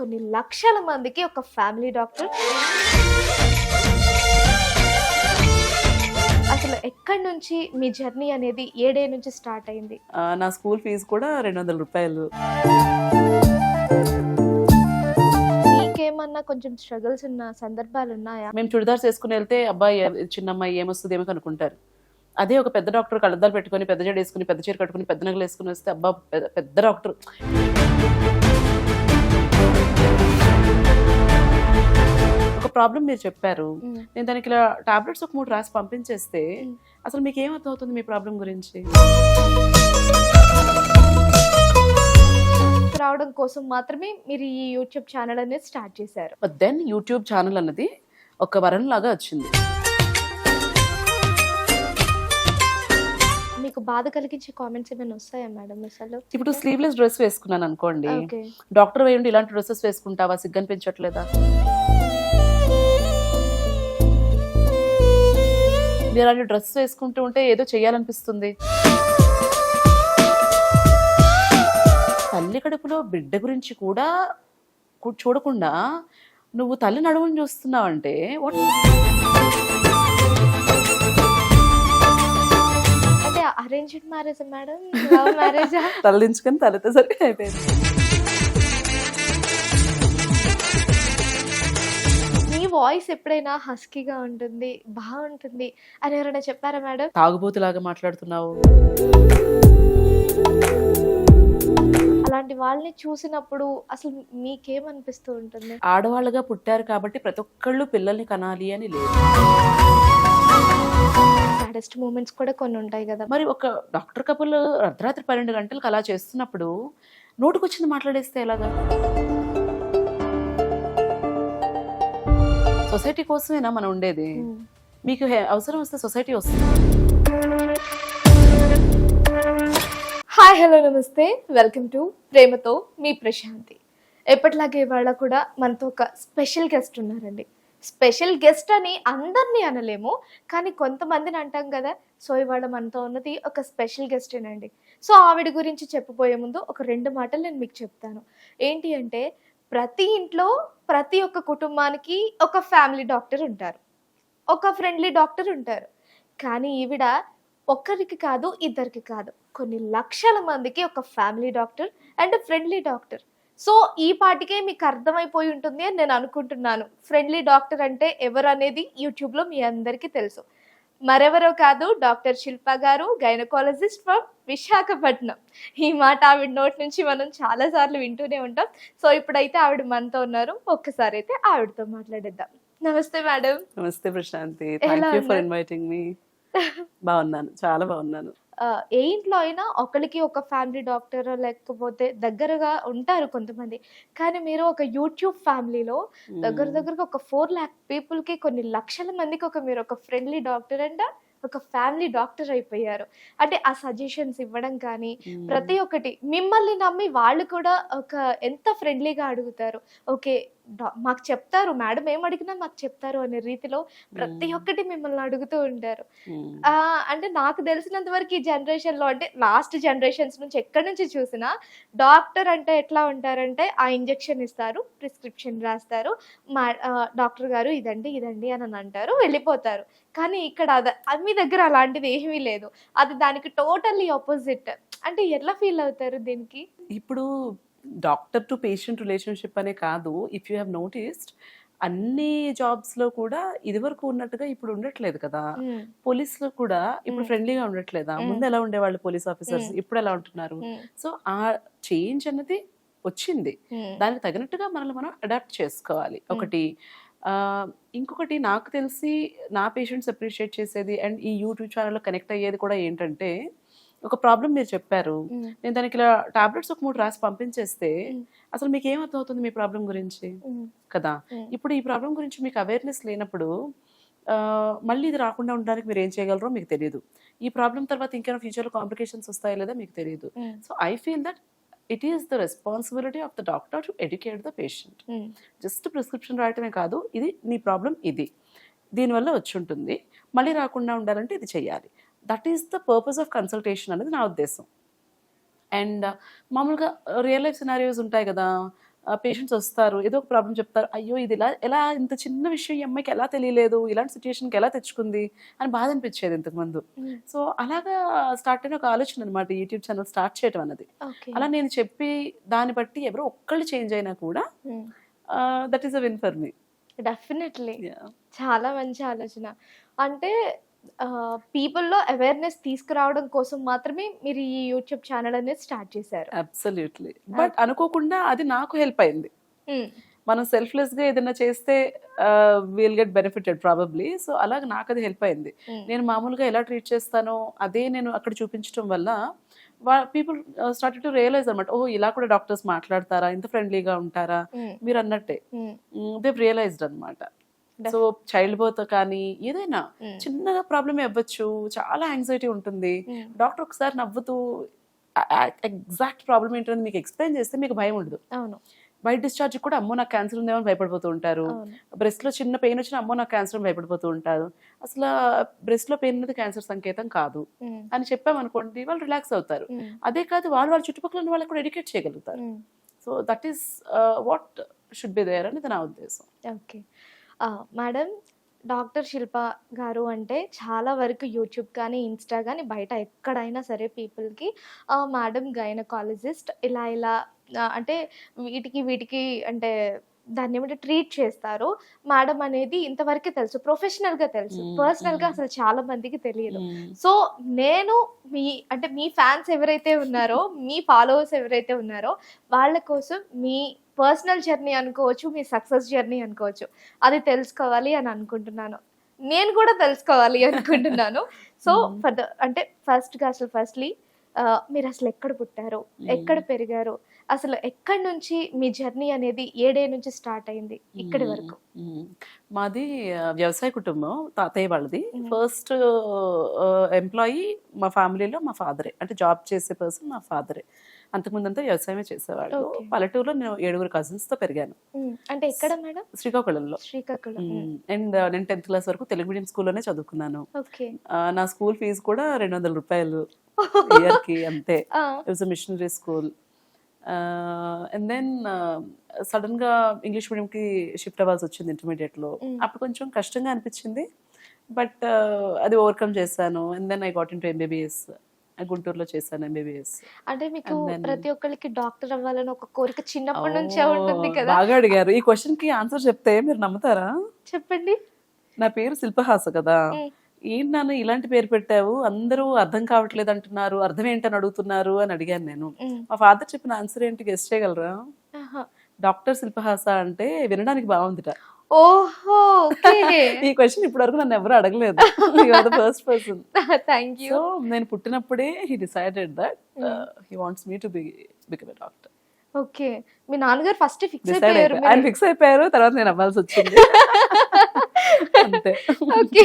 కొన్ని లక్షల మందికి ఒక ఫ్యామిలీ డాక్టర్. అసలు ఎక్కడి నుంచి మీ జర్నీ అనేది ఏ డే నుంచి స్టార్ట్ అయింది? నా స్కూల్ ఫీజు కూడా 200 రూపాయలు. మీకేమన్నా కొంచెం స్ట్రగుల్స్ ఉన్న సందర్భాలు ఉన్నాయా? మేము చుడిదార్స్ వేసుకుని వెళ్తే అబ్బాయి చిన్నమ్మాయి ఏమొస్తుంది ఏమో అనుకుంటారు. అదే ఒక పెద్ద డాక్టర్ కళ్ళద్దాలు పెట్టుకుని పెద్ద జడ వేసుకుని పెద్ద చీర కట్టుకుని పెద్ద నగలు వేసుకుని వస్తే అబ్బా పెద్ద డాక్టర్. ఒక ప్రాబ్లం మీరు చెప్పారు, నేను దానికి ఇలా టాబ్లెట్స్ ఒక 3 రాసి పంపించేస్తే అసలు మీకు ఏం అర్థం అవుతుంది మీ ప్రాబ్లం గురించి? రావడం కోసం మాత్రమే మీరు ఈ యూట్యూబ్ ఛానల్ అనేది స్టార్ట్ చేశారు. దెన్ యూట్యూబ్ ఛానల్ అన్నది ఒక వరం లాగా వచ్చింది. మీకు బాధ కలిగించే కామెంట్స్ ఏమైనా వస్తాయా మేడం? అసలు ఇప్పుడు స్లీవ్లెస్ డ్రెస్ వేసుకున్నాను అనుకోండి, ఓకే, డాక్టర్ వేయండి ఇలాంటి డ్రెస్సెస్ వేసుకుంటావా, సిగ్గనిపించట్లేదా? మీరు అలాంటి డ్రెస్ వేసుకుంటూ ఉంటే ఏదో చేయాలనిపిస్తుంది. తల్లి కడుపులో బిడ్డ గురించి కూడా చూడకుండా నువ్వు తల్లి నడుముని చూస్తున్నావు అంటే అంటే అరేంజ్డ్ మ్యారేజ్ మేడం, లవ్ మ్యారేజా? తల్లించుకొని తల్లితో సరిగ్గా అయిపోయింది. మీ వాయిస్ ఎప్పుడైనా హస్కీగా ఉంటుంది, బాగుంటుంది అని ఎవరైనా చెప్పారా మేడం? తాగుబోతులాగా మాట్లాడుతున్నావు. అలాంటి వాళ్ళని చూసినప్పుడు అసలు మీకేమనిపిస్తూ ఉంటుంది? ఆడవాళ్ళగా పుట్టారు కాబట్టి ప్రతి ఒక్కళ్ళు పిల్లల్ని కనాలి అని లేదు. సాడెస్ట్ మూమెంట్స్ కూడా కొన్ని ఉంటాయి కదా. మరి ఒక డాక్టర్ కపుల్ అర్ధరాత్రి 12 గంటలకు అలా చేస్తున్నప్పుడు నోటుకొచ్చింది మాట్లాడేస్తే ఎలాగా? సొసైటీ కోసమేనా మనం ఉండేది? మీకు అవసరం వస్తే సొసైటీ వస్తుంది. హాయ్, హలో, నమస్తే, వెల్కమ్ టు ప్రేమతో మీ ప్రశాంతి. ఎప్పటిలాగే ఇవాళ కూడా మనతో ఒక స్పెషల్ గెస్ట్ ఉన్నారండి. స్పెషల్ గెస్ట్ అని అందరినీ అనలేము, కానీ కొంతమందిని అంటాం కదా. సో ఇవాళ మనతో ఉన్నది ఒక స్పెషల్ గెస్టేనండి. సో ఆవిడ గురించి చెప్పబోయే ముందు ఒక 2 మాటలు నేను మీకు చెప్తాను. ఏంటి అంటే, ప్రతి ఇంట్లో ప్రతి ఒక్క కుటుంబానికి ఒక ఫ్యామిలీ డాక్టర్ ఉంటారు, ఒక ఫ్రెండ్లీ డాక్టర్ ఉంటారు. కానీ ఈవిడ ఒక్కరికి కాదు, ఇద్దరికి కాదు, కొన్ని లక్షల మందికి ఒక family doctor and friendly doctor. So ఈ పాటికే మీకు అర్థమైపోయి ఉంటుంది అని నేను అనుకుంటున్నాను. ఫ్రెండ్లీ డాక్టర్ అంటే ఎవరు అనేది యూట్యూబ్లో మీ అందరికీ తెలుసు. మరెవరో కాదు, డాక్టర్ శిల్ప గారు, గైనకాలజిస్ట్ ఫ్రమ్ విశాఖపట్నం. ఈ మాట ఆవిడ నోటి నుంచి మనం చాలాసార్లు వింటూనే ఉంటాం. సో ఇప్పుడైతే ఆవిడ మనతో ఉన్నారు. ఒక్కసారి అయితే ఆవిడతో మాట్లాడేద్దాం. నమస్తే మేడం. నమస్తే ప్రశాంతి, థాంక్యూ ఫర్ ఇన్వైటింగ్ మీ. బాగున్నాను, చాలా బాగున్నాను. ఏ ఇంట్లో అయినా ఒకరికి ఒక ఫ్యామిలీ డాక్టర్ లేకపోతే దగ్గరగా ఉంటారు కొంతమంది. కానీ మీరు ఒక యూట్యూబ్ ఫ్యామిలీలో దగ్గరగా ఒక 4 lakh పీపుల్కి, కొన్ని లక్షల మందికి మీరు ఒక ఫ్రెండ్లీ డాక్టర్ అండ్ ఒక ఫ్యామిలీ డాక్టర్ అయిపోయారు. అంటే ఆ సజెషన్స్ ఇవ్వడం కానీ ప్రతి ఒక్కటి మిమ్మల్ని నమ్మి వాళ్ళు కూడా ఒక ఎంత ఫ్రెండ్లీగా అడుగుతారు. ఓకే, మాకు చెప్తారు మేడం, ఏం అడిగినా మాకు చెప్తారు అనే రీతిలో ప్రతి ఒక్కటి మిమ్మల్ని అడుగుతూ ఉంటారు. అంటే నాకు తెలిసినంత వరకు ఈ జనరేషన్లో, అంటే లాస్ట్ జనరేషన్స్ నుంచి ఎక్కడి నుంచి చూసినా డాక్టర్ అంటే ఎట్లా ఉంటారంటే, ఆ ఇంజెక్షన్ ఇస్తారు, ప్రిస్క్రిప్షన్ రాస్తారు, మా డాక్టర్ గారు ఇదండి ఇదండి అని అంటారు, వెళ్ళిపోతారు. కానీ ఇక్కడ మీ దగ్గర అలాంటిది ఏమీ లేదు. అది దానికి టోటల్లీ ఆపోజిట్. అంటే ఎలా ఫీల్ అవుతారు దీనికి? ఇప్పుడు డాక్టర్ టు పేషెంట్ రిలేషన్షిప్ అనే కాదు, ఇఫ్ యూ హ్యావ్ నోటీస్డ్ అన్ని జాబ్స్ లో కూడా ఇదివరకు ఉన్నట్టుగా ఇప్పుడు ఉండట్లేదు కదా. పోలీస్ లో కూడా ఇప్పుడు ఫ్రెండ్లీగా ఉండట్లేదా? ముందు ఎలా ఉండేవాళ్ళు పోలీస్ ఆఫీసర్స్, ఇప్పుడు ఎలా ఉంటున్నారు? సో ఆ చేంజ్ అన్నది వచ్చింది, దానికి తగినట్టుగా మనల్ని మనం అడాప్ట్ చేసుకోవాలి. ఒకటి. ఇంకొకటి, నాకు తెలిసి నా పేషెంట్స్ అప్రిషియేట్ చేసేది అండ్ ఈ యూట్యూబ్ ఛానల్లో కనెక్ట్ అయ్యేది కూడా ఏంటంటే, ఒక ప్రాబ్లం మీరు చెప్పారు, నేను దానికి ఇలా టాబ్లెట్స్ ఒక 3 రాసి పంపించేస్తే అసలు మీకు ఏం అర్థం అవుతుంది మీ ప్రాబ్లం గురించి కదా. ఇప్పుడు ఈ ప్రాబ్లం గురించి మీకు అవేర్నెస్ లేనప్పుడు మళ్ళీ ఇది రాకుండా ఉండడానికి మీరు ఏం చేయగలరో మీకు తెలియదు. ఈ ప్రాబ్లం తర్వాత ఇంకేమైనా ఫ్యూచర్లో కాంప్లికేషన్స్ వస్తాయో లేదో మీకు తెలియదు. So I feel that it is the responsibility of the doctor to educate the patient. Just prescription రాయటమే కాదు, ఇది నీ ప్రాబ్లం, ఇది దీనివల్ల వచ్చి ఉంటుంది, మళ్ళీ రాకుండా ఉండాలంటే ఇది చెయ్యాలి. That is the purpose of consultation అనేది నా ఉద్దేశం. అండ్ మామూలుగా రియల్ లైఫ్ సినారియోస్ ఉంటాయి కదా, పేషెంట్స్ వస్తారు, ఏదో ఒక ప్రాబ్లం చెప్తారు, అయ్యో ఇది ఎలా ఇంత చిన్న విషయం ఈ అమ్మాయికి ఎలా తెలియలేదు, ఇలాంటి సిచ్యుయేషన్కి ఎలా తెచ్చుకుంది అని బాధ అనిపించేది ఇంతకుముందు. సో అలాగా స్టార్ట్ అయిన ఒక ఆలోచన అనమాట యూట్యూబ్ ఛానల్ స్టార్ట్ చేయడం అన్నది. అలా నేను చెప్పి దాన్ని బట్టి ఎవరో ఒక్కళ్ళు చేంజ్ అయినా కూడా that is a win for me. Definitely చాలా మంచి ఆలోచన. అంటే పీపుల్లో అవేర్నెస్ తీసుకురావడం కోసం మాత్రమే మీరు ఈ యూట్యూబ్ ఛానల్ అనేది స్టార్ట్ చేశారు. అబ్సల్యూట్లీ. బట్ అనుకోకుండా అది నాకు హెల్ప్ అయింది. మనం సెల్ఫ్లెస్ గా ఏదైనా చేస్తే will get benefited probably. So అలాగ నాకు అది హెల్ప్ అయింది. నేను మామూలుగా ఎలా ట్రీట్ చేస్తానో అదే నేను అక్కడ చూపించడం వల్ల పీపుల్ స్టార్టెడ్ టు రియలైజ్ అనమాట, ఓహో ఇలా కూడా డాక్టర్స్ మాట్లాడతారా, ఇంత ఫ్రెండ్లీగా ఉంటారా, మీరు అన్నట్టే దే రియలైజ్డ్ అనమాట. సో చైల్డ్ బర్త్ కానీ ఏదైనా చిన్న ప్రాబ్లమ్ అవ్వచ్చు, చాలా యాంగ్జైటీ ఉంటుంది, డాక్టర్ ఒకసారి నవ్వుతూ ఎగ్జాక్ట్ ప్రాబ్లమ్ ఏంటని మీకు ఎక్స్ప్లెయిన్ చేస్తే మీకు భయం ఉండదు. బయట డిశ్చార్జ్ కూడా అమ్మో నాకు క్యాన్సర్ ఉందేమో భయపడిపోతూ ఉంటారు. బ్రెస్ట్ లో చిన్న పెయిన్ వచ్చినా అమ్మో నాకు క్యాన్సర్ భయపడిపోతూ ఉంటారు. అసలు బ్రెస్ట్ లో పెయిన్ అనేది క్యాన్సర్ సంకేతం కాదు అని చెప్పామనుకోండి, వాళ్ళు రిలాక్స్ అవుతారు. అదే కాదు, వాళ్ళ చుట్టుపక్కల ఉన్న వాళ్ళకి కూడా ఎడ్యుకేట్ చేయగలుగుతారు. So that is what should be there అనేది నా ఉద్దేశం. ఓకే మేడం, డాక్టర్ శిల్ప గారు అంటే చాలా వరకు యూట్యూబ్ కానీ ఇన్స్టా కానీ బయట ఎక్కడైనా సరే పీపుల్కి మేడం గైనకాలజిస్ట్ ఇలా ఇలా అంటే వీటికి అంటే దాన్ని ఏమంటే ట్రీట్ చేస్తారు మేడం అనేది ఇంతవరకే తెలుసు, ప్రొఫెషనల్గా తెలుసు, పర్సనల్గా అసలు చాలా మందికి తెలియదు. సో నేను మీ ఫ్యాన్స్ ఎవరైతే ఉన్నారో, మీ ఫాలోవర్స్ ఎవరైతే ఉన్నారో వాళ్ళ కోసం మీ పర్సనల్ జర్నీ అనుకోవచ్చు, మీ సక్సెస్ జర్నీ అనుకోవచ్చు, అది తెలుసుకోవాలి అని అనుకుంటున్నాను. నేను కూడా తెలుసుకోవాలి అనుకుంటున్నాను. సో ఫస్ట్లీ మీరు అసలు ఎక్కడ పుట్టారు, ఎక్కడ పెరిగారు, అసలు ఎక్కడి నుంచి మీ జర్నీ అనేది ఏడే నుంచి స్టార్ట్ అయింది ఇక్కడి వరకు? మాది వ్యవసాయ కుటుంబం, తాతయ్య వాళ్ళది. ఫస్ట్ ఎంప్లాయీ మా ఫ్యామిలీలో మా ఫాదరే, అంటే జాబ్ చేసే పర్సన్ మా ఫాదరే. అంతకుముందంతా వ్యవసాయమే చేసేవాడు. పల్లెటూరులో నేను 7 cousins తో పెరిగాను. అంటే ఎక్కడ మేడం? శ్రీకాకుళంలో. అండ్ నేను 10th క్లాస్ వరకు తెలుగు మీడియం స్కూల్లోనే చదువుకున్నాను. నా స్కూల్ ఫీజు కూడా 200 రూపాయలు ఇయర్ కి, అంతే. It was missionary school. And then sudden గా ఇంగ్లీష్ మీడియం కి షిఫ్ట్ అవ్వాల్సి వచ్చింది ఇంటర్మీడియట్ లో. అప్పుడు కొంచెం కష్టంగా అనిపించింది, బట్ అది ఓవర్కమ్ చేశాను. And then I got into MBBS. గుంటూరులో చేశాను MBBS. అంటే మీకు ప్రతి ఒక్కరికి డాక్టర్ అవ్వాలని ఒక కోరిక చిన్నప్పటి నుంచే ఉంటుంది కదా? బాగా అడిగారు. ఈ క్వశ్చన్ కి ఆన్సర్ చెప్తే మీరు నమ్ముతారా? చెప్పండి. నా పేరు శిల్పహాస కదా, ఏంటి నాన్న ఇలాంటి పేరు పెట్టావు, అందరూ అర్థం కావట్లేదు అంటున్నారు, అర్థం ఏంటని అడుగుతున్నారు అని అడిగాను నేను. మా ఫాదర్ చెప్పిన ఆన్సర్ ఏంటి గెస్ట్ చేయగలరా? డాక్టర్ శిల్పహాస అంటే వినడానికి బాగుందిట. ఓహో, ఈ క్వశ్చన్ ఇప్పటి వరకు నన్ను ఎవరు అడగలేదు. First person. థాంక్యూ. సో నేను పుట్టినప్పుడే he decided that he wants me to become a doctor. Okay, మీ నాన్నగారు ఫస్ట్ ఫిక్స్ అయిపోయారు? ఆయన ఫిక్స్ అయిపోయారు, తర్వాత నేను అవ్వాల్సి వచ్చింది. అంతే. ఓకే,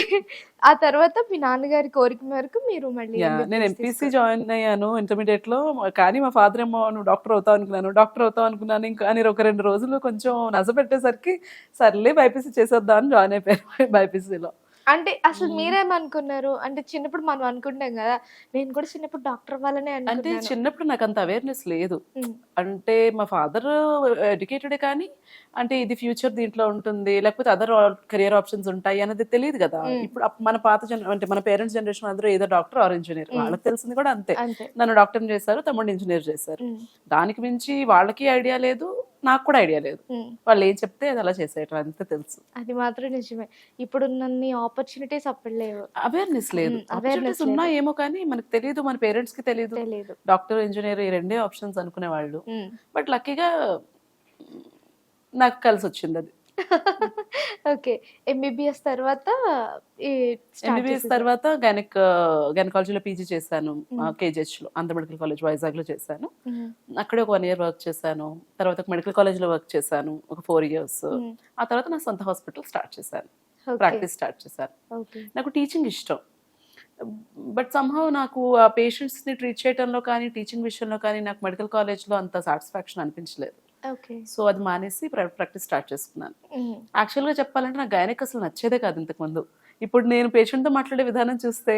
ఆ తర్వాత మీ నాన్నగారి కోరిక మేరకు మీరు మళ్ళీ? నేను MPC జాయిన్ అయ్యాను ఇంటర్మీడియట్ లో. కానీ మా ఫాదర్ ఏమో నువ్వు డాక్టర్ అవుతావు అనుకున్నాను ఇంకా అని ఒక 2 రోజులు కొంచెం నచ్చబెట్టేసరికి సర్లే బైపీసీ చేసేద్దాం అని జాయిన్ అయిపోయాను బైపీసీలో. అంటే అసలు మీరేమనుకున్నారు? అంటే చిన్నప్పుడు మనం అనుకుంటాం కదా, నేను కూడా చిన్నప్పుడు డాక్టర్ అవ్వాలనే. అంటే చిన్నప్పుడు నాకు అంత అవేర్నెస్ లేదు. అంటే మా ఫాదర్ ఎడ్యుకేటెడే, కానీ అంటే ఇది ఫ్యూచర్ దీంట్లో ఉంటుంది, లేకపోతే అదర్ కెరియర్ ఆప్షన్స్ ఉంటాయి అనేది తెలియదు కదా. ఇప్పుడు మన అంటే మన పేరెంట్స్ జనరేషన్ అందరూ ఏదో డాక్టర్ ఆర్ ఇంజనీర్, వాళ్ళకి తెలిసింది కూడా అంతే. నన్ను డాక్టర్ చేశారు, తమ్ముడు ఇంజనీర్ చేశారు. దానికి మించి వాళ్ళకి ఐడియా లేదు, నాకు కూడా ఐడియా లేదు. వాళ్ళు ఏం చెప్తే అది అలా చేసేయటం అంతే తెలుసు. అది మాత్రం నిజమే. ఇప్పుడు నన్ను ఆపర్చునిటీస్ అప్పుడు లేవు, అవేర్నెస్ లేదు. అవేర్నెస్ ఉన్నా ఏమో కానీ మనకు తెలియదు, మన పేరెంట్స్ కి తెలియదు. డాక్టర్ ఇంజనీర్ ఈ 2 ఆప్షన్స్ అనుకునే వాళ్ళు. బట్ లక్కీగా నాకు కలిసి వచ్చింది అది. ఓకే, MBBS తర్వాత గైనకాలజీలో PG చేశాను. KGH లో, ఆంధ్ర మెడికల్ కాలేజ్ వైజాగ్ లో చేశాను. అక్కడే ఒక 1 year వర్క్ చేశాను. తర్వాత ఒక మెడికల్ కాలేజ్ లో వర్క్ చేశాను ఒక 4 years. ఆ తర్వాత నా సొంత హాస్పిటల్ స్టార్ట్ చేశాను, ప్రాక్టీస్ స్టార్ట్ చేశాను. నాకు టీచింగ్ ఇష్టం, బట్ సంహౌ నాకు ఆ పేషెంట్స్ ని ట్రీట్ చేయడంలో కానీ టీచింగ్ విషయంలో కానీ నాకు మెడికల్ కాలేజ్ లో అంత సాటిస్ఫాక్షన్ అనిపించలేదు. సో అది మానేసి ప్రైవేట్ ప్రాక్టీస్ స్టార్ట్ చేసుకున్నాను. యాక్చువల్గా చెప్పాలంటే నాకు గైనక్ అసలు నచ్చేదే కాదు ఇంతకు ముందు. ఇప్పుడు నేను పేషెంట్ తో మాట్లాడే విధానం చూస్తే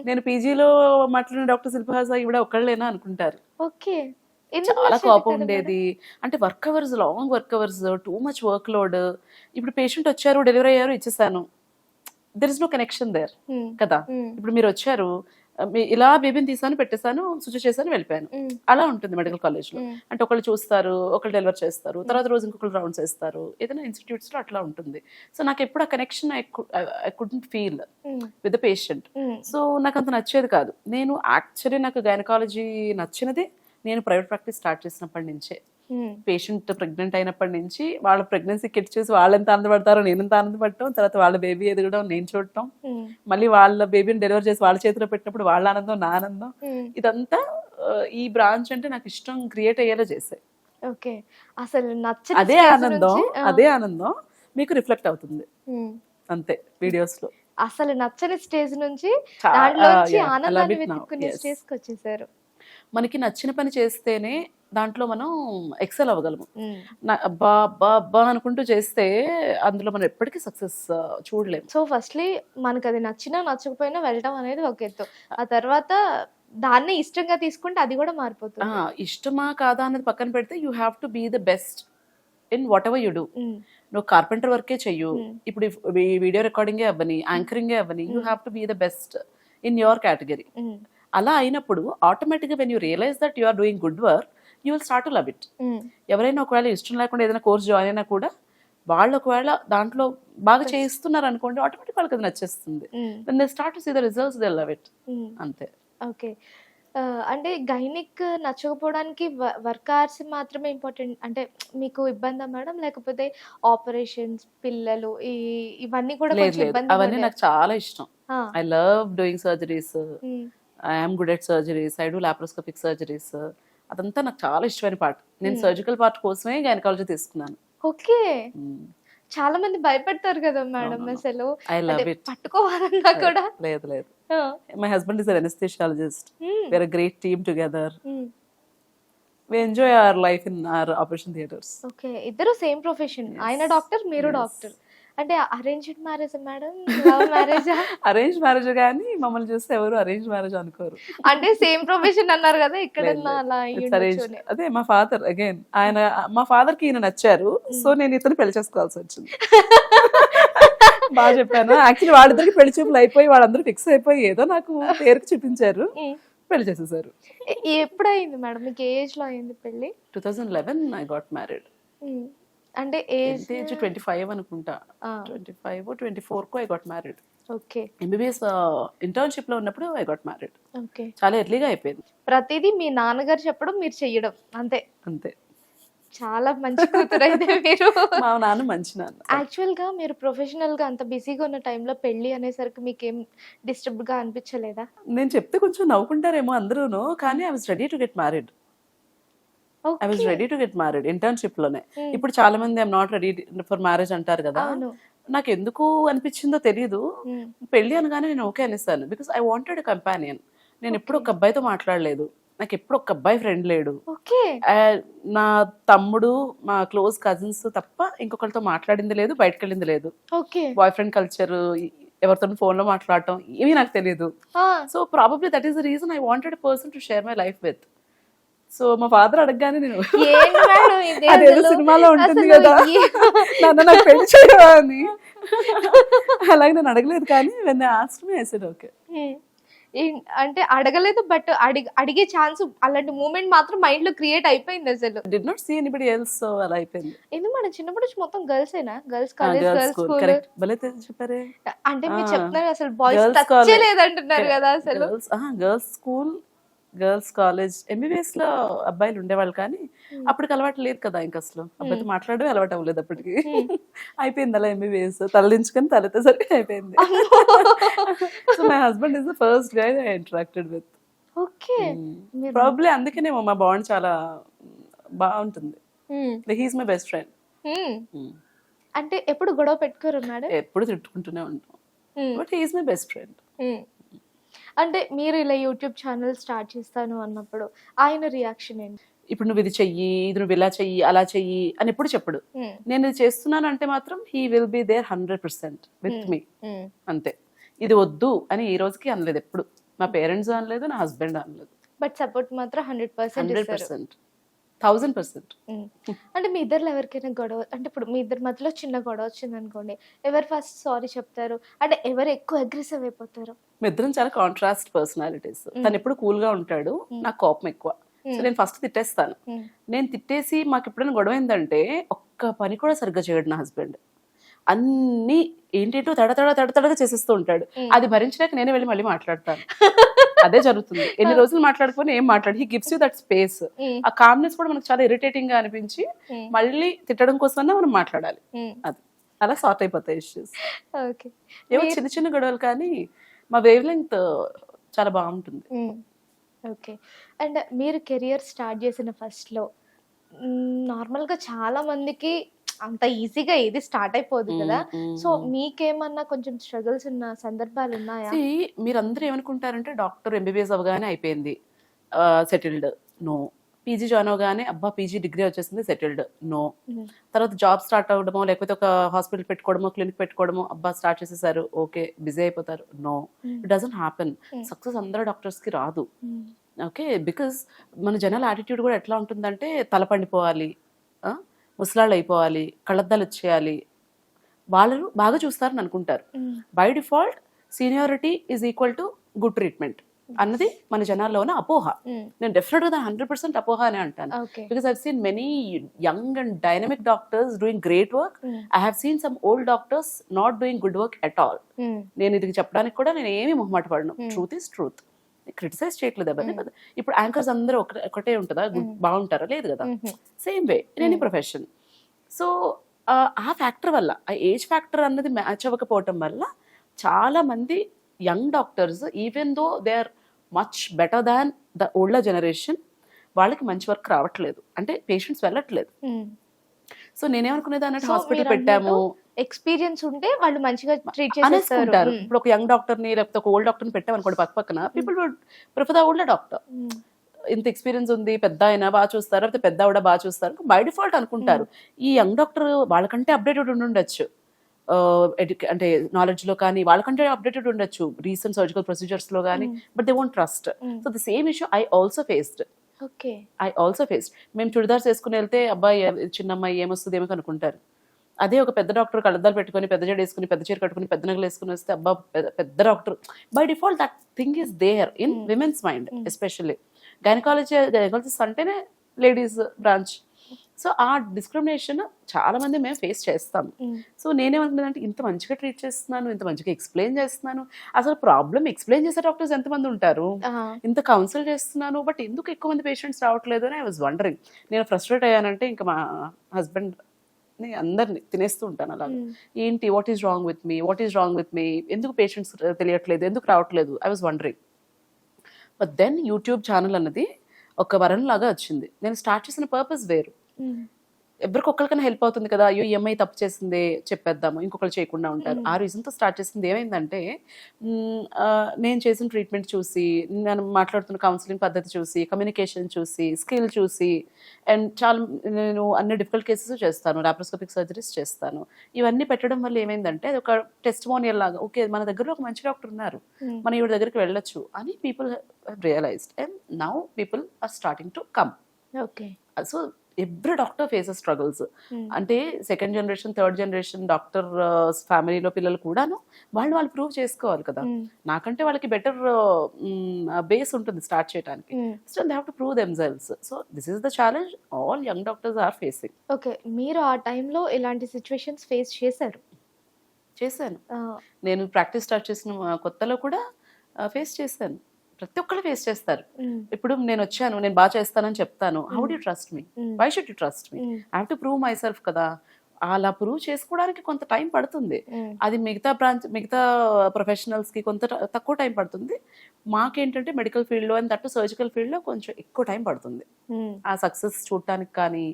నేను PGలో మాట్లాడిన డాక్టర్ శిల్పహాస ఈవిడ ఒక్కళ్ళేనా అనుకుంటారు. ఓకే, ఎందుకు చాలా నచ్చేది కోపం కదా మేడం? ఉండేది. అంటే work hours, long work hours, too much work load. ఇప్పుడు పేషెంట్ వచ్చారు, డెలివరీ అయ్యారు, ఇచ్చేసాను. There is no connection there hmm. కదా. హ్మ్. ఇప్పుడు మీరు వచ్చారు, ఇలా బేబీని తీసాను, పెట్టేశాను, శుచి చేశాను, వెళ్ళిపోయాను. హ్మ్. అలా ఉంటుంది మెడికల్ కాలేజ్లో. హ్మ్. అంటే ఒకళ్ళు చూస్తారు, ఒకళ్ళు డెలివర్ చేస్తారు, తర్వాత రోజు ఇంకొకళ్ళు రౌండ్స్ వేస్తారు. ఏదైనా ఇన్స్టిట్యూట్స్లో అట్లా ఉంటుంది. సో నాకు ఎప్పుడు ఆ కనెక్షన్ ఐ కుడెంట్ ఫీల్ హ్మ్. With the patient. హ్మ్. సో నాకు అంత నచ్చేది కాదు. నేను యాక్చువల్లీ నాకు గైనకాలజీ నచ్చినదే నేను ప్రైవేట్ ప్రాక్టీస్ స్టార్ట్ చేసినప్పటి నుంచే. హ్మ్. పేషెంట్ ప్రెగ్నెంట్ అయినప్పటి నుంచి వాళ్ళ ప్రెగ్నెన్సీ కిట్ చూసి వాళ్ళు ఎంత ఆనందపడతారో నేను ఎంత ఆనందపడటం, తర్వాత వాళ్ళ బేబీ ఎదగడం నేను చూడటం, హ్మ్. మళ్ళీ వాళ్ళ బేబీని డెలివర్ చేసి వాళ్ళ చేతిలో పెట్టినప్పుడు వాళ్ళ ఆనందం, నా ఆనందం, హ్మ్. ఇదంతా ఈ బ్రాంచ్ అంటే నాకు ఇష్టం క్రియేట్ అయ్యేలా చేసాయి. ఓకే. అసలు నచ్చని అదే స్టేజ్ ఆనందం, నుంచి అదే ఆనందం మీకు రిఫ్లెక్ట్ అవుతుంది హ్మ్. అంతే వీడియోస్ లో. అసలు నచ్చని స్టేజ్ నుంచి చా- దాంట్లోంచి yeah, I love ఆనందాన్ని it now. వెతుక్కునే Yes. స్టేజ్కి వచ్చేసారు. మనకి నచ్చిన పని చేస్తేనే దాంట్లో మనం ఎక్సెల్ అవ్వగలము. హ్మ్. అబ్బా అబ్బా అబ్బా అనుకుంటూ చేస్తే అందులో మనం ఎప్పటికీ సక్సెస్ చూడలేము. సో ఫస్ట్‌లీ మనకది నచ్చినా, నచ్చకపోయినా వెళ్ళటం అనేది ఒక ఎత్తు. ఆ తర్వాత దాన్నే ఇష్టంగా తీసుకుంటే అది గూడా మారిపోతుంది. ఇష్టమా కాదా అనేది పక్కన పెడితే you have to be the best in whatever you do. Hmm. నువ్వు కార్పెంటర్ వర్కే చెయ్యు, హ్మ్. ఇప్పుడు వీడియో రికార్డింగే అవ్వని, యాంకరింగే అవ్వని, you have to be the best in your category. Hmm. అలా అయినప్పుడు ఆటోమేటిక్గా when you realize that you are doing good work, you will start to love it. Hmm. ఎవరైనా ఒకవేళ ఇష్టం లేకుండా ఏదైనా కోర్స్ జాయిన్ అయినా కూడా వాళ్ళు ఒకవేళ దాంట్లో బాగా చేయిస్తున్నారు అనుకోండి, ఆటోమేటిక్ వాళ్ళకి అది నచ్చేస్తుంది. Hmm. When they start to see the results they love it. Hmm. అంతే. ఓకే. అంటే గైనిక్ నచ్చకపోవడానికి వర్క్ అవర్స్ మాత్రమే ఇంపార్టెంట్ అంటే మీకు ఇబ్బందా మేడం? లేకపోతే ఆపరేషన్స్, పిల్లలు ఇవన్నీ కూడా లేదు కొంచెం లేదు, ఇబ్బందిగా అవన్నీ ఉండేదా? నాకు చాలా ఇష్టం. ఆ! I love doing surgeries. Hmm. I am good at surgeries. I do laparoscopic surgeries. అదంతా నాకు చాలా ఇష్టమైన పార్ట్. నేను సర్జికల్ పార్ట్ కోసమే గైనకాలజీ తీసుకున్నాను. ఓకే. చాలా మంది భయపడతారు కదా మేడం అసలు. ఐ అంటే లవ్ ఇట్. పట్టుకోవాలన్నా కూడా. లేదు లేదు, ఆ! My husband is an anaesthesiologist. Hmm. We are a great team together. Hmm. We enjoy our life in our operation theatres. Okay. ఇద్దరు సేమ్ ప్రొఫెషన్. ఆయన డాక్టర్, మీరు Yes. డాక్టర్. అంటే అరేంజ్డ్ మ్యారేజా మేడం? లవ్ మ్యారేజా? అరేంజ్ మ్యారేజ్ కానీ మమ్మల్ని చూస్తే ఎవరు అరేంజ్ మ్యారేజ్ అనుకోరు. అంటే సేమ్ ప్రొఫెషన్ అన్నారు కదా! ఇక్కడన్నా అలా ఇట్స్ అరేంజ్. అయ్యుండొచ్చు అని. అదే మా ఫాదర్ అగైన్ ఆయన, మా ఫాదర్ కి ఈయన నచ్చారు, సో నేను ఇతను పెళ్లి చేసుకోవాల్సి వచ్చింది. బాగా చెప్పాను. యాక్చువల్లీ వాళ్ళిద్దరికి పెళ్లి చూపులు అయిపోయి వాళ్ళందరూ ఫిక్స్ అయిపోయి ఏదో నాకు పేరుకి చూపించారు, హ్మ్. పెళ్లి చేసేసారు. ఎప్పుడయింది మేడం? మీకు ఏ ఏజ్‌లో అయింది పెళ్లి? 2011 ఐ గాట్ మ్యారీడ్. హ్మ్. అంటే ఏజ్ ఎంత ఏజ్? 25 అనుకుంటా. ఆ! 25 24 I got married. Okay. MBBS internship లో ఉన్నప్పుడు ఐ గాట్ మ్యారీడ్. ఓకే. చాలా ఎర్లీగా అయిపోయింది. ప్రతిదీ మీ నాన్నగారు చెప్పడం, మీరు చెయ్యడం అంతే. అంతే. చాలా మంచి కూతురైతే మీరు. మా నాన్న మంచి నాన్న. యాక్చువల్‌గా మీరు ప్రొఫెషనల్‌గా అంత బిజీగా ఉన్న టైంలో పెళ్లి అనేసరికి మీకేం డిస్టర్బ్డ్‌గా అనిపించలేదా? నేను చెప్తే కొంచెం నవ్వుకుంటారేమో అందరూను, కానీ I was ready to get married. I was okay. Ready to get married internship లోనే. హ్మ్. ఇప్పుడు చాలా మంది I'm not ready for marriage అంటారు కదా. అవును. నాకు ఎందుకు అనిపించిందో తెలియదు, హ్మ్. పెళ్లి అనగానే నేను ఓకే అనేసాను. Because I wanted companion. నేను ఎప్పుడు ఒక అబ్బాయితో మాట్లాడలేదు, నాకు ఎప్పుడు ఒక అబ్బాయి ఫ్రెండ్ లేడు. ఓకే. నా తమ్ముడు, మా క్లోజ్ కజిన్స్ తప్ప ఇంకొకరితో మాట్లాడింది లేదు, బయటకు వెళ్ళింది లేదు. ఓకే. బాయ్ ఫ్రెండ్ కల్చర్, ఎవరితో ఫోన్ లో మాట్లాడటం ఏమీ నాకు తెలియదు. ఆ! So probably that is the reason I wanted a person to share my life with. So మా ఫాదర్ అడగగానే నేను ఏంటి మేడం ఇది అదేదో అసలు? సినిమాలో ఉంటుంది అసలు కదా, నాన్న నాకు పెళ్లి చేయవా అని. అలాగే నేను అడగలేదు, కానీ when they asked me I said okay. హ్మ్. అంటే అడగలేదు బట్ అడిగే ఛాన్స్ అలాంటి మూమెంట్ మాత్రం మైండ్‌లో క్రియేట్ అయిపోయింది అసలు. Did not see anybody else, so అలా అయిపోయింది. ఎందుకు మేడం చిన్నప్పటి నుంచి మొత్తం గర్ల్సేనా? Girls college, girls girls school, school. Correct, భలే చెప్పారే. అంటే మీరు ఆ. చెప్తున్నారు అసలు బాయ్స్ గర్ల్స్ టచ్చే కాలేజ్, లేదంటున్నారు కదా అసలు. Girls school, girls college. MBBS లో అబ్బాయిలు ఉండేవాళ్ళు, కానీ అప్పటికి అలవాటు లేదు కదా, ఇంకా అసలు అబ్బాయితో మాట్లాడడం అలవాటు అవ్వలేదు అప్పటికి. అయిపోయింది అలా ఎంబీబీఎస్ తలదించుకొని తలెత్తేసరికి అయిపోయింది. So my husband is the first guy I interacted with. Okay. Probably అందుకనే మా బాండ్ చాలా బాగుంటుంది. హ్మ్. He's my best friend. హ్మ్. అంటే ఎప్పుడు గొడవ పెట్టుకోరా మేడం? ఎప్పుడు తిట్టుకుంటూనే ఉంటాం, హ్మ్. But he's my best friend. హ్మ్. అంటే మీరు ఇలా యూట్యూబ్ ఛానల్ స్టార్ట్ చేస్తాను అన్నప్పుడు ఆయన రియాక్షన్ ఏంటి? ఇప్పుడు నువ్వు ఇది చెయ్యి, ఇది నువ్వు ఇలా చెయ్యి, అలా చెయ్యి అని ఎప్పుడు చెప్పడు. హ్మ్. నేను ఇది చేస్తున్నాను అంటే మాత్రం he will be there 100% with me. Hmm. అంతే. ఇది వద్దు అని ఈ రోజుకి అనలేదు ఎప్పుడు. మా పేరెంట్స్ అనలేదు, నా హస్బెండ్ అనలేదు. బట్ సపోర్ట్ మాత్రం 100% ఇస్తారు. 100%. 1000%. అంటే మీ ఇద్దరిలో ఎవరికైనా గొడవ అంటే ఇప్పుడు మీ ఇద్దరి మధ్యలో చిన్న గొడవ వచ్చింది అనుకోండి, ఎవరు ఫస్ట్ సారీ చెప్తారు? అంటే ఎవరు ఎక్కువ అగ్రెసివ్ అయిపోతారు? మీ ఇద్దరం చాలా కాంట్రాస్ట్ పర్సనాలిటీస్. తను ఎప్పుడు కూల్ గా ఉంటాడు, నాకు కోపం ఎక్కువ. సో నేను ఫస్ట్ తిట్టేస్తాను. నేను తిట్టేసి మాకు ఎప్పుడైనా గొడవ అయిందంటే ఒక్క పని కూడా సరిగ్గా చేయడు నా హస్బెండ్. అన్ని ఏంటేంటో తడతడగా చేసేస్తూ ఉంటాడు. అది భరించలేక నేనే వెళ్ళి మళ్ళీ మాట్లాడతాను. అదే జరుగుతుంది. ఎన్ని రోజులు మాట్లాడుకొని ఏం మాట్లాడు, he gives you that space. ఆ కామ్నెస్ కూడా మనకు చాలా ఇరిటేటింగ్ గా అనిపించి మళ్ళీ తిట్టడం కోసం మనం మాట్లాడాలి. అది అలా సార్ట్ అయిపోతాయి ఇష్యూస్. ఓకే. ఏవో చిన్న చిన్న గొడవలు కానీ మా వేవ్ లెంగ్త్ చాలా బాగుంటుంది. ఓకే. అండ్ మీరు కెరియర్ స్టార్ట్ చేసిన ఫస్ట్‌లో నార్మల్‌గా చాలా మందికి అంత ఈజీగా ఏది స్టార్ట్ అయిపోదు కదా! సో మీకేమన్నా కొంచెం స్ట్రగుల్స్ ఉన్న సందర్భాలు ఉన్నాయా? మీరందరూ ఏమనుకుంటారంటే డాక్టర్ ఎంబీబీఎస్ అవగానే అయిపోయింది, సెటిల్డ్. నో. పీజీ జాయిన్ అవగానే అబ్బా పీజీ డిగ్రీ వచ్చేసింది, సెటిల్డ్. నో. తర్వాత జాబ్ స్టార్ట్ అవ్వడమో లేకపోతే ఒక హాస్పిటల్ పెట్టుకోవడమో క్లినిక్ పెట్టుకోవడమో అబ్బా స్టార్ట్ చేసేసారు, ఓకే బిజీ అయిపోతారు. No, it doesn't happen. Success అందరూ డాక్టర్స్ కి రాదు. ఓకే, బికాస్ మన జనాల యాటిట్యూడ్ కూడా ఎట్లా ఉంటుందంటే తల పండిపోవాలి, ముసలాళ్ళు అయిపోవాలి, కళ్ళద్దాలు వచ్చేయాలి, వాళ్ళు బాగా చూస్తారని అనుకుంటారు. By default seniority is equal to good treatment అన్నది మన జనాల్లో ఉన్న అపోహ. నేను డెఫినెట్ గా 100% అపోహ అనే అంటాను. Because I seen many young and dynamic doctors doing great work. I have seen some old doctors not doing good work at all. నేను ఇది చెప్పడానికి కూడా నేను ఏమీ మొహమాట పడను. Truth is truth. క్రిటిసైజ్ చేయట్లేదు ఎవరిని కదా. ఇప్పుడు యాంకర్స్ అందరూ ఒకటే ఉంటుందా, బాగుంటారా? లేదు కదా. Same way in any profession. So ఆ ఫ్యాక్టర్ వల్ల, ఆ ఏజ్ ఫ్యాక్టర్ అన్నది మ్యాచ్ అవ్వకపోవటం వల్ల చాలా మంది young doctors even though they are much better than the older generation, వాళ్ళకి మంచి వర్క్ రావట్లేదు, అంటే పేషెంట్స్ వెళ్ళట్లేదు. సో నేనేమనుకునేదాన్ని అంటే హాస్పిటల్ పెట్టాము, ఎక్స్పీరియన్స్ ఉంటే వాళ్ళు మంచిగా ట్రీట్ చేసేస్తారు. ఇప్పుడు ఒక యంగ్ డాక్టర్ ని లేకపోతే ఒక ఓల్డ్ డాక్టర్ ని పెట్టామనుకోండి పక్కన, people would prefer the older doctor. ఇంత ఎక్స్పీరియన్స్ ఉంది, పెద్ద అయినా బాగా చూస్తారు, లేకపోతే పెద్ద ఆవిడ బాగా చూస్తారు, బై డిఫాల్ట్ అనుకుంటారు. ఈ యంగ్ డాక్టర్ వాళ్ళకంటే అప్డేటెడ్ ఉండొచ్చు, అంటే నాలెడ్జ్ లో కానీ వాళ్ళకంటే అప్డేటెడ్ ఉండొచ్చు రీసెంట్ సర్జికల్ ప్రొసీజర్స్ లో కానీ, but they won't trust. So the same issue I also faced. మేము చుడిదార్స్ వేసుకుని వెళ్తే అబ్బాయి చిన్న అమ్మాయి ఏమొస్తుంది ఏమో అనుకుంటారు. అదే ఒక పెద్ద డాక్టర్ కళ్ళద్దాలు పెట్టుకుని పెద్ద జడ వేసుకుని పెద్ద చీర కట్టుకుని పెద్ద నగలు వేసుకుని వస్తే అబ్బా పెద్ద doctor. By default that thing is there in women's mind, especially gynaecologist అంటేనే లేడీస్ బ్రాంచ్. సో ఆ డిస్క్రిమినేషన్ చాలా మంది మేము ఫేస్ చేస్తాం. సో నేనేమనుకున్నానంటే ఇంత మంచిగా ట్రీట్ చేస్తున్నాను, ఇంత మంచిగా ఎక్స్ప్లెయిన్ చేస్తున్నాను, అసలు ప్రాబ్లమ్ ఎక్స్ప్లెయిన్ చేసే డాక్టర్స్ ఎంతమంది ఉంటారు, ఇంత కౌన్సిల్ చేస్తున్నాను, బట్ ఎందుకు ఎక్కువ మంది పేషెంట్స్ రావట్లేదు అని ఐ వాజ్ వండరింగ్. నేను ఫ్రస్ట్రేట్ అయ్యానంటే ఇంకా మా హస్బెండ్ అందరిని తినేస్తూ ఉంటాను అలాగా. ఏంటి what is wrong with me, ఎందుకు పేషెంట్స్ తెలియట్లేదు, ఎందుకు రావట్లేదు, I was wondering. But then YouTube channel అన్నది ఒక వరం లాగా వచ్చింది. నేను స్టార్ట్ చేసిన పర్పస్ వేరు. ఎవరికొక్కరికైనా హెల్ప్ అవుతుంది కదా, అయ్యో ఈ అమ్మాయి తప్పు చేసిందే చెప్పేద్దాము, ఇంకొకరు చేయకుండా ఉంటారు. ఆ రీజన్తో స్టార్ట్ చేసింది. ఏమైందంటే నేను చేసిన ట్రీట్మెంట్ చూసి, నేను మాట్లాడుతున్న కౌన్సిలింగ్ పద్ధతి చూసి, కమ్యూనికేషన్ చూసి, స్కిల్ చూసి, అండ్ చాలా నేను అన్ని డిఫికల్ట్ కేసెస్ చేస్తాను, లాప్రోస్కోపిక్ సర్జరీస్ చేస్తాను. ఇవన్నీ పెట్టడం వల్ల ఏమైందంటే అది ఒక టెస్టిమోనియల్ లాగా, ఓకే మన దగ్గర ఒక మంచి డాక్టర్ ఉన్నారు, మనం ఈవిడ దగ్గరికి వెళ్ళొచ్చు అని people realised. And now people are starting to come. Okay. So every doctor faces struggles. అంటే second generation third generation doctor ఫ్యామిలీలో పిల్లలు కూడాను వాళ్ళు ప్రూవ్ చేసుకోవాలి కదా. నాకంటే వాళ్ళకి బెటర్ బేస్ ఉంటుంది స్టార్ట్ చేయడానికి. So they have to prove themselves. So this is the challenge all young doctors are facing. Okay, మీరు ఆ టైంలో ఇలాంటి సిచ్యువేషన్స్ ఫేస్ చేశాను. నేను ప్రాక్టీస్ స్టార్ట్ చేసిన కొత్తలో కూడా ఫేస్ చేశాను. ప్రతి ఒక్కళ్ళు ఫేస్ చేస్తారు. ఇప్పుడు నేను వచ్చాను, నేను బాగా చేస్తానని చెప్తాను, how do you trust me, why should you trust me, I have to prove myself కదా. అలా ప్రూవ్ చేసుకోవడానికి కొంత టైం పడుతుంది. అది మిగతా ప్రొఫెషనల్స్ కి కొంత తక్కువ టైం పడుతుంది. మాకేంటంటే మెడికల్ ఫీల్డ్ లో అండ్ దట్టు సర్జికల్ ఫీల్డ్ లో కొంచెం ఎక్కువ టైం పడుతుంది. ఆ సక్సెస్ చూడటానికి కానీ,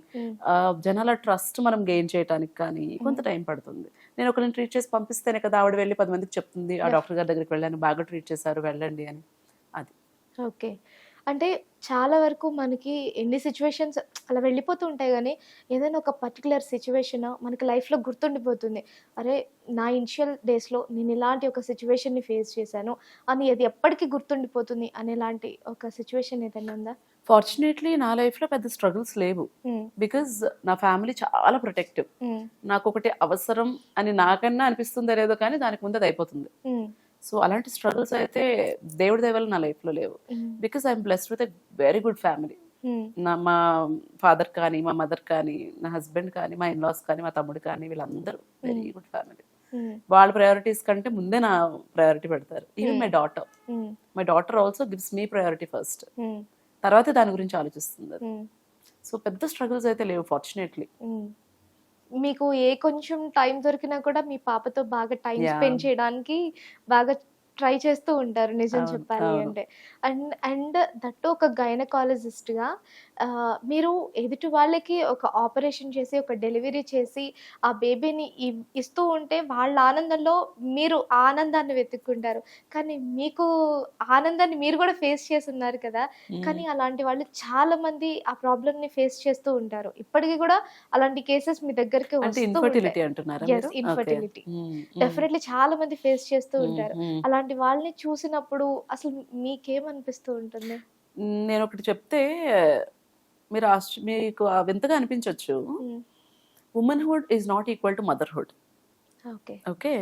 జనాల ట్రస్ట్ మనం గెయిన్ చేయడానికి కానీ కొంత టైం పడుతుంది. నేను ఒకరిని ట్రీట్ చేసి పంపిస్తేనే కదా ఆవిడ వెళ్ళి 10 మందికి చెప్తుంది, ఆ డాక్టర్ గారి దగ్గరికి వెళ్ళాను, బాగా ట్రీట్ చేశారు, వెళ్ళండి అని. అది ఓకే. అంటే చాలా వరకు మనకి ఎన్ని సిచ్యువేషన్స్ అలా వెళ్ళిపోతూ ఉంటాయి, కానీ ఏదైనా ఒక పర్టికులర్ సిచ్యువేషన్ మనకి లైఫ్లో గుర్తుండిపోతుంది. అరే నా ఇనిషియల్ డేస్లో నేను ఇలాంటి ఒక సిచ్యువేషన్ని ఫేస్ చేశాను అని, అది ఎప్పటికీ గుర్తుండిపోతుంది అనేలాంటి ఒక సిచ్యువేషన్ ఏదైనా ఉందా? ఫార్చునేట్లీ నా లైఫ్లో పెద్ద స్ట్రగుల్స్ లేవు, బికాజ్ నా ఫ్యామిలీ చాలా ప్రొటెక్టివ్. నాకు ఒకటి అవసరం అని నాకన్నా అనిపిస్తుందో లేదో కానీ దానికి ముందు అది అయిపోతుంది. సో అలాంటి స్ట్రగుల్స్ అయితే దేవుడి దయ వల్ల నా లైఫ్లో లేవు, because I'm blessed with a very good family. మా ఫాదర్ కానీ, మా మదర్ కానీ, నా హస్బెండ్ కానీ, మా ఇన్లాస్ కానీ, మా తమ్ముడు కానీ, వీళ్ళందరూ వెరీ గుడ్ ఫ్యామిలీ. వాళ్ళ ప్రయారిటీస్ కంటే ముందే నా ప్రయారిటీ పెడతారు. Even my daughter also gives me priority first, తర్వాత దాని గురించి ఆలోచిస్తుంది. సో పెద్ద స్ట్రగుల్స్ అయితే లేవు ఫార్చునేట్లీ. మీకు ఏ కొంచెం టైం దొరికినా కూడా మీ పాపతో బాగా టైం స్పెండ్ చేయడానికి బాగా ట్రై చేస్తూ ఉంటారు, నిజం చెప్పాలి అంటే. అండ్ దట్టు ఒక గైనకాలజిస్ట్ గా మీరు ఎదుటి వాళ్ళకి ఒక ఆపరేషన్ చేసి ఒక డెలివరీ చేసి ఆ బేబీని ఇస్తూ ఉంటే వాళ్ళ ఆనందంలో మీరు ఆనందాన్ని వెతుక్కుంటారు, కానీ మీకు ఆనందాన్ని మీరు కూడా ఫేస్ చేసి ఉన్నారు కదా. కానీ అలాంటి వాళ్ళు చాలా మంది ఆ ప్రాబ్లమ్ ని ఫేస్ చేస్తూ ఉంటారు. ఇప్పటికీ కూడా అలాంటి కేసెస్ మీ దగ్గరికి ఇన్ఫర్టిలిటీ అంటున్నారా? ఇన్ఫర్టిలిటీ డెఫినెట్లీ చాలా మంది ఫేస్ చేస్తూ ఉంటారు. అలాంటి వాళ్ళని చూసినప్పుడు అసలు మీకేమనిపిస్తూ ఉంటుంది? నేను ఒకటి చెప్తే మీరు మీకు వింతగా అనిపించవచ్చు. Womanhood is not equal to motherhood. Okay,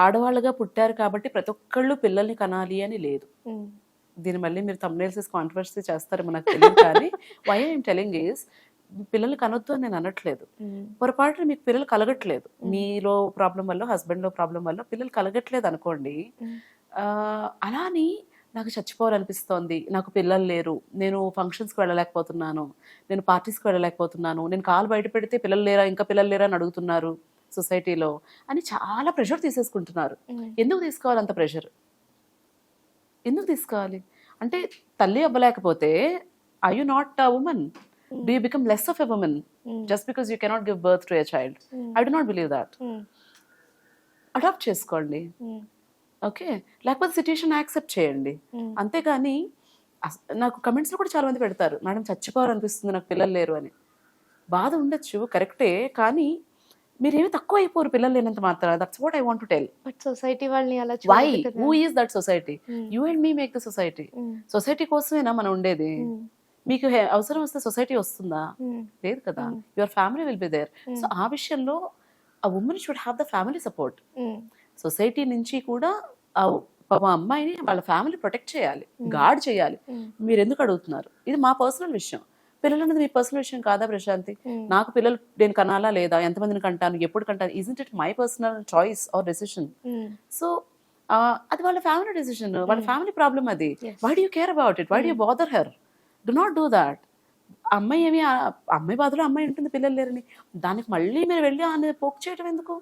ఆడవాళ్ళుగా పుట్టారు కాబట్టి ప్రతి ఒక్కళ్ళు పిల్లల్ని కనాలి అని లేదు. దీని మళ్ళీ మీరు థంబ్నెయిల్స్ కాంట్రవర్సీ చేస్తారు నాకు తెలియదు, కానీ వై ఐఎమ్ టెలింగ్ ఈజ్ పిల్లల్ని కనొద్దు అని నేను అనట్లేదు. పొరపాటున మీకు పిల్లలు కలగట్లేదు, మీలో ప్రాబ్లం వల్ల, హస్బెండ్ లో ప్రాబ్లం వల్ల పిల్లలు కలగట్లేదు అనుకోండి. అలా అని నాకు చచ్చిపోవాలనిపిస్తోంది, నాకు పిల్లలు లేరు, నేను ఫంక్షన్స్కి వెళ్ళలేకపోతున్నాను, నేను పార్టీస్కి వెళ్ళలేకపోతున్నాను, నేను కాలు బయట పెడితే పిల్లలు లేరా, ఇంకా పిల్లలు లేరా అని అడుగుతున్నారు సొసైటీలో అని చాలా ప్రెషర్ తీసేసుకుంటున్నారు. ఎందుకు తీసుకోవాలి అంత ప్రెషర్? ఎందుకు తీసుకోవాలి? అంటే తల్లి అవ్వలేకపోతే are you not a woman? Do you become less of a woman just because you cannot give birth to a child? I do not believe that. Adapt చేసుకోండి, ఓకే, లేకపోతే సిట్యుయేషన్ యాక్సెప్ట్ చేయండి, అంతేగాని నాకు కమెంట్స్లో కూడా చాలా మంది పెడతారు, మేడం చచ్చిపోవాలనిపిస్తుంది నాకు పిల్లలు లేరు అని. బాధ ఉండొచ్చు, కరెక్టే, కానీ మీరేమి తక్కువ అయిపోరు పిల్లలు లేనంత మాత్రం. That's what I want to tell. But society వాళ్ళని అలా why? Who is that society? You and me make the society. Society కోసమేనా మనం ఉండేది? మీకు అవసరం వస్తే సొసైటీ వస్తుందా? లేదు కదా. Your family will be there. So ఆ విషయంలో ఆ women should have the family support. Society నుంచి కూడా ఆ అమ్మాయిని వాళ్ళ ఫ్యామిలీ ప్రొటెక్ట్ చేయాలి, గార్డ్ చేయాలి. మీరు ఎందుకు అడుగుతున్నారు? ఇది మా పర్సనల్ విషయం. పిల్లలు అనేది మీ పర్సనల్ విషయం కాదా ప్రశాంతి? నాకు పిల్లలు నేను కనాలా లేదా, ఎంతమందిని కంటాను, ఎప్పుడు కంటాను, isn't it my personal choice or decision? So అది వాళ్ళ ఫ్యామిలీ డెసిషన్, వాళ్ళ ఫ్యామిలీ ప్రాబ్లమ్ అది. Why do you care about it? Why do you bother her? Do not do that. అమ్మాయి ఏమి, అమ్మాయి బాధలో అమ్మాయి ఉంటుంది పిల్లలు లేరని, దానికి మళ్ళీ మీరు వెళ్ళి ఆమె పోక్ చేయడం ఎందుకు?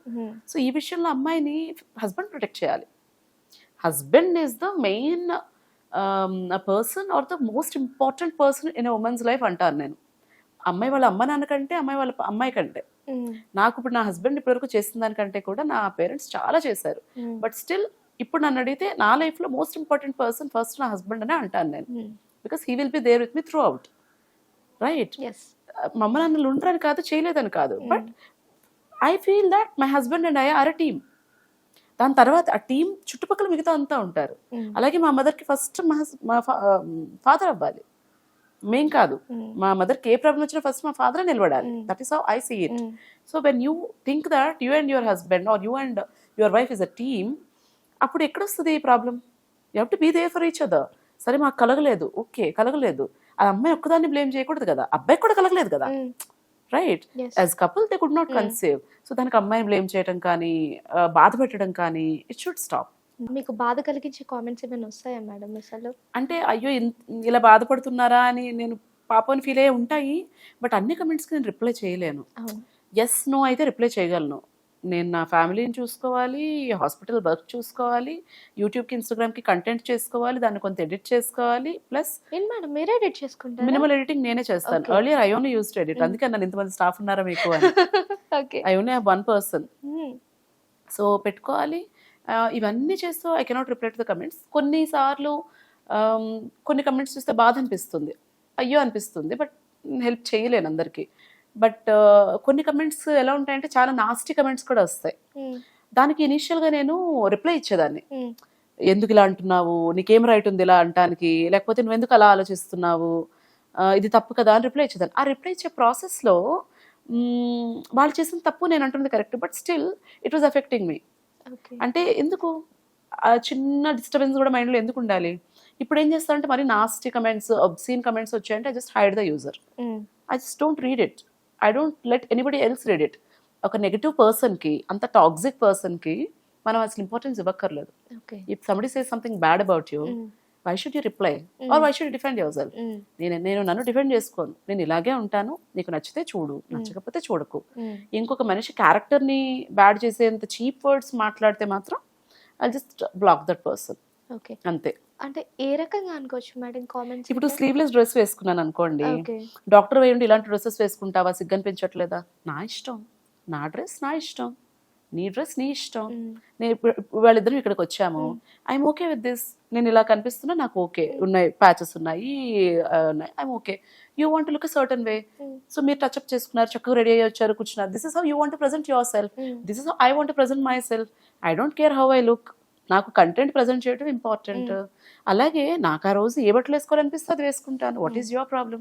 సో ఈ విషయంలో అమ్మాయిని హస్బెండ్ ప్రొటెక్ట్ చేయాలి. Husband is the main person are the most important person in a women's life అంటాను నేను. అమ్మాయి వాళ్ళ అమ్మ నాన్న కంటే, అమ్మాయి వాళ్ళ అమ్మాయి కంటే. నాకు ఇప్పుడు నా హస్బెండ్ ఇప్పటివరకు చేసిన దానికంటే కూడా నా పేరెంట్స్ చాలా చేశారు. బట్ స్టిల్ ఇప్పుడు నన్ను అడిగితే నా లైఫ్లో మోస్ట్ ఇంపార్టెంట్ పర్సన్ ఫస్ట్ నా హస్బెండ్ అనే అంటాను నేను. Because he will be there with me throughout, right? మా అమ్మ నాన్నలు ఉండరని కాదు, చేయలేదని కాదు, but I feel that my husband and I are a team. దాని తర్వాత ఆ టీం చుట్టుపక్కల మిగతా అంతా ఉంటారు. అలాగే మా మదర్కి ఫస్ట్ మా ఫాదర్ అవ్వాలి, మేం కాదు. మా మదర్కి ఏ ప్రాబ్లం వచ్చినా ఫస్ట్ మా ఫాదర్ నిలబడాలి. That is how I see it. So when you think that you and your husband are you and your wife is a team, అప్పుడు ఎక్కడొస్తుంది ఈ problem? You have to be there for each other. సరే మాకు కలగలేదు, okay, కలగలేదు, ఆ అమ్మాయి ఒక్కదాన్ని బ్లేమ్ చేయకూడదు కదా, అబ్బాయికి కూడా కలగలేదు కదా, right? As couple they could not conceive. So దానికి అమ్మాయిని బ్లేమ్ చేయడం కానీ, బాధ పెట్టడం కానీ, ఇట్ షుడ్ స్టాప్. మీకు బాధ కలిగించే కామెంట్స్ ఏమైనా వస్తాయా మేడం అసలు? అంటే అయ్యో ఇలా బాధపడుతున్నారా అని నేను పాపని ఫీల్ అయ్యే ఉంటాయి, బట్ అన్ని కమెంట్స్కి నేను రిప్లై చేయలేను. ఎస్ నో అయితే రిప్లై చేయగలను. నేను నా ఫ్యామిలీని చూసుకోవాలి, హాస్పిటల్ వర్క్ చూసుకోవాలి, యూట్యూబ్కి ఇన్స్టాగ్రామ్కి కంటెంట్ చేసుకోవాలి, దాన్ని కొంత ఎడిట్ చేసుకోవాలి. ప్లస్ మేడం మీరే ఎడిట్ చేసుకుంటారు? మినిమల్ ఎడిటింగ్ నేనే చేస్తాను. Earlier I only used edit, అందుకే నన్ను ఇంతమంది స్టాఫ్ ఉన్నారా మీకు అని. I only have one person. So పెట్టుకోవాలి. ఇవన్నీ చేస్తూ I cannot reply to the comments. కొన్నిసార్లు కొన్ని కమెంట్స్ చూస్తే బాధ అనిపిస్తుంది, అయ్యో అనిపిస్తుంది, బట్ హెల్ప్ చేయలేను అందరికీ. బట్ కొన్ని కమెంట్స్ ఎలా ఉంటాయంటే చాలా నాస్టీ కమెంట్స్ కూడా వస్తాయి. దానికి ఇనీషియల్గా నేను రిప్లై ఇచ్చేదాన్ని, ఎందుకు ఇలా అంటున్నావు, నీకేం రైట్ ఉంది ఇలా అంటానికి, లేకపోతే నువ్వు ఎందుకు అలా ఆలోచిస్తున్నావు, ఇది తప్పు కదా అని రిప్లై ఇచ్చేదాన్ని. ఆ రిప్లై ఇచ్చే ప్రాసెస్లో వాళ్ళు చేసిన తప్పు నేను అంటుంది correct, but still it was affecting me. Okay. అంటే ఎందుకు ఆ చిన్న డిస్టర్బెన్స్ కూడా మైండ్లో ఎందుకు ఉండాలి? ఇప్పుడు ఏం చేస్తానంటే మరి నాస్టీ కమెంట్స్, అబ్సీన్ కమెంట్స్ వచ్చాయంటే I just hide the user. I just don't read it. I don't let anybody else read it. ఒక నెగిటివ్ పర్సన్కి, అంత టాక్సిక్ పర్సన్కి మనం అసలు ఇంపార్టెన్స్ ఇవ్వక్కర్లేదు. Okay. If somebody says something bad about you, why should you reply or why should you defend your self? నేను నన్ను defend చేసుకోను. నేను ఇలాగే ఉంటాను, నీకు నచ్చితే చూడు, నచ్చకపోతే చూడకు. ఇంకొక మనిషి క్యారెక్టర్ని బ్యాడ్ చేసేంత చీప్ వర్డ్స్ మాట్లాడితే మాత్రం I just block that person. Okay. అంతే. అంటే ఏ రకంగా అనుకోవచ్చు మేడం కామెంట్స్? ఇప్పుడు స్లీవ్లెస్ డ్రెస్ వేసుకున్నాను అనుకోండి, ఓకే. డాక్టర్ వేయండి ఇలాంటి డ్రెస్సెస్ వేసుకుంటావా, సిగ్గనిపించట్లేదా? నా ఇష్టం, నా డ్రెస్ నా ఇష్టం, నీ డ్రెస్ నీ ఇష్టం. నేను ఇప్పుడు వాళ్ళిద్దరం ఇక్కడికి వచ్చాము, ఐఎమ్ ఓకే విత్ దిస్. నేను ఇలా కనిపిస్తున్నా, నాకు ఓకే, ఉన్నాయి ప్యాచెస్ ఉన్నాయి, I'm okay. You want look a certain way, so మీరు టచ్అప్ చేసుకున్నారు, చక్కగా రెడీ అయ్యి వచ్చారు, కూర్చున్నారు. This is how you want to present your self, this is how I want to present my self. I don't care how I look. నాకు content present చేయడం important. అలాగే నాకు ఆ రోజు ఏ బట్టలు వేసుకోవాలనిపిస్తే అది వేసుకుంటాను. What is your problem?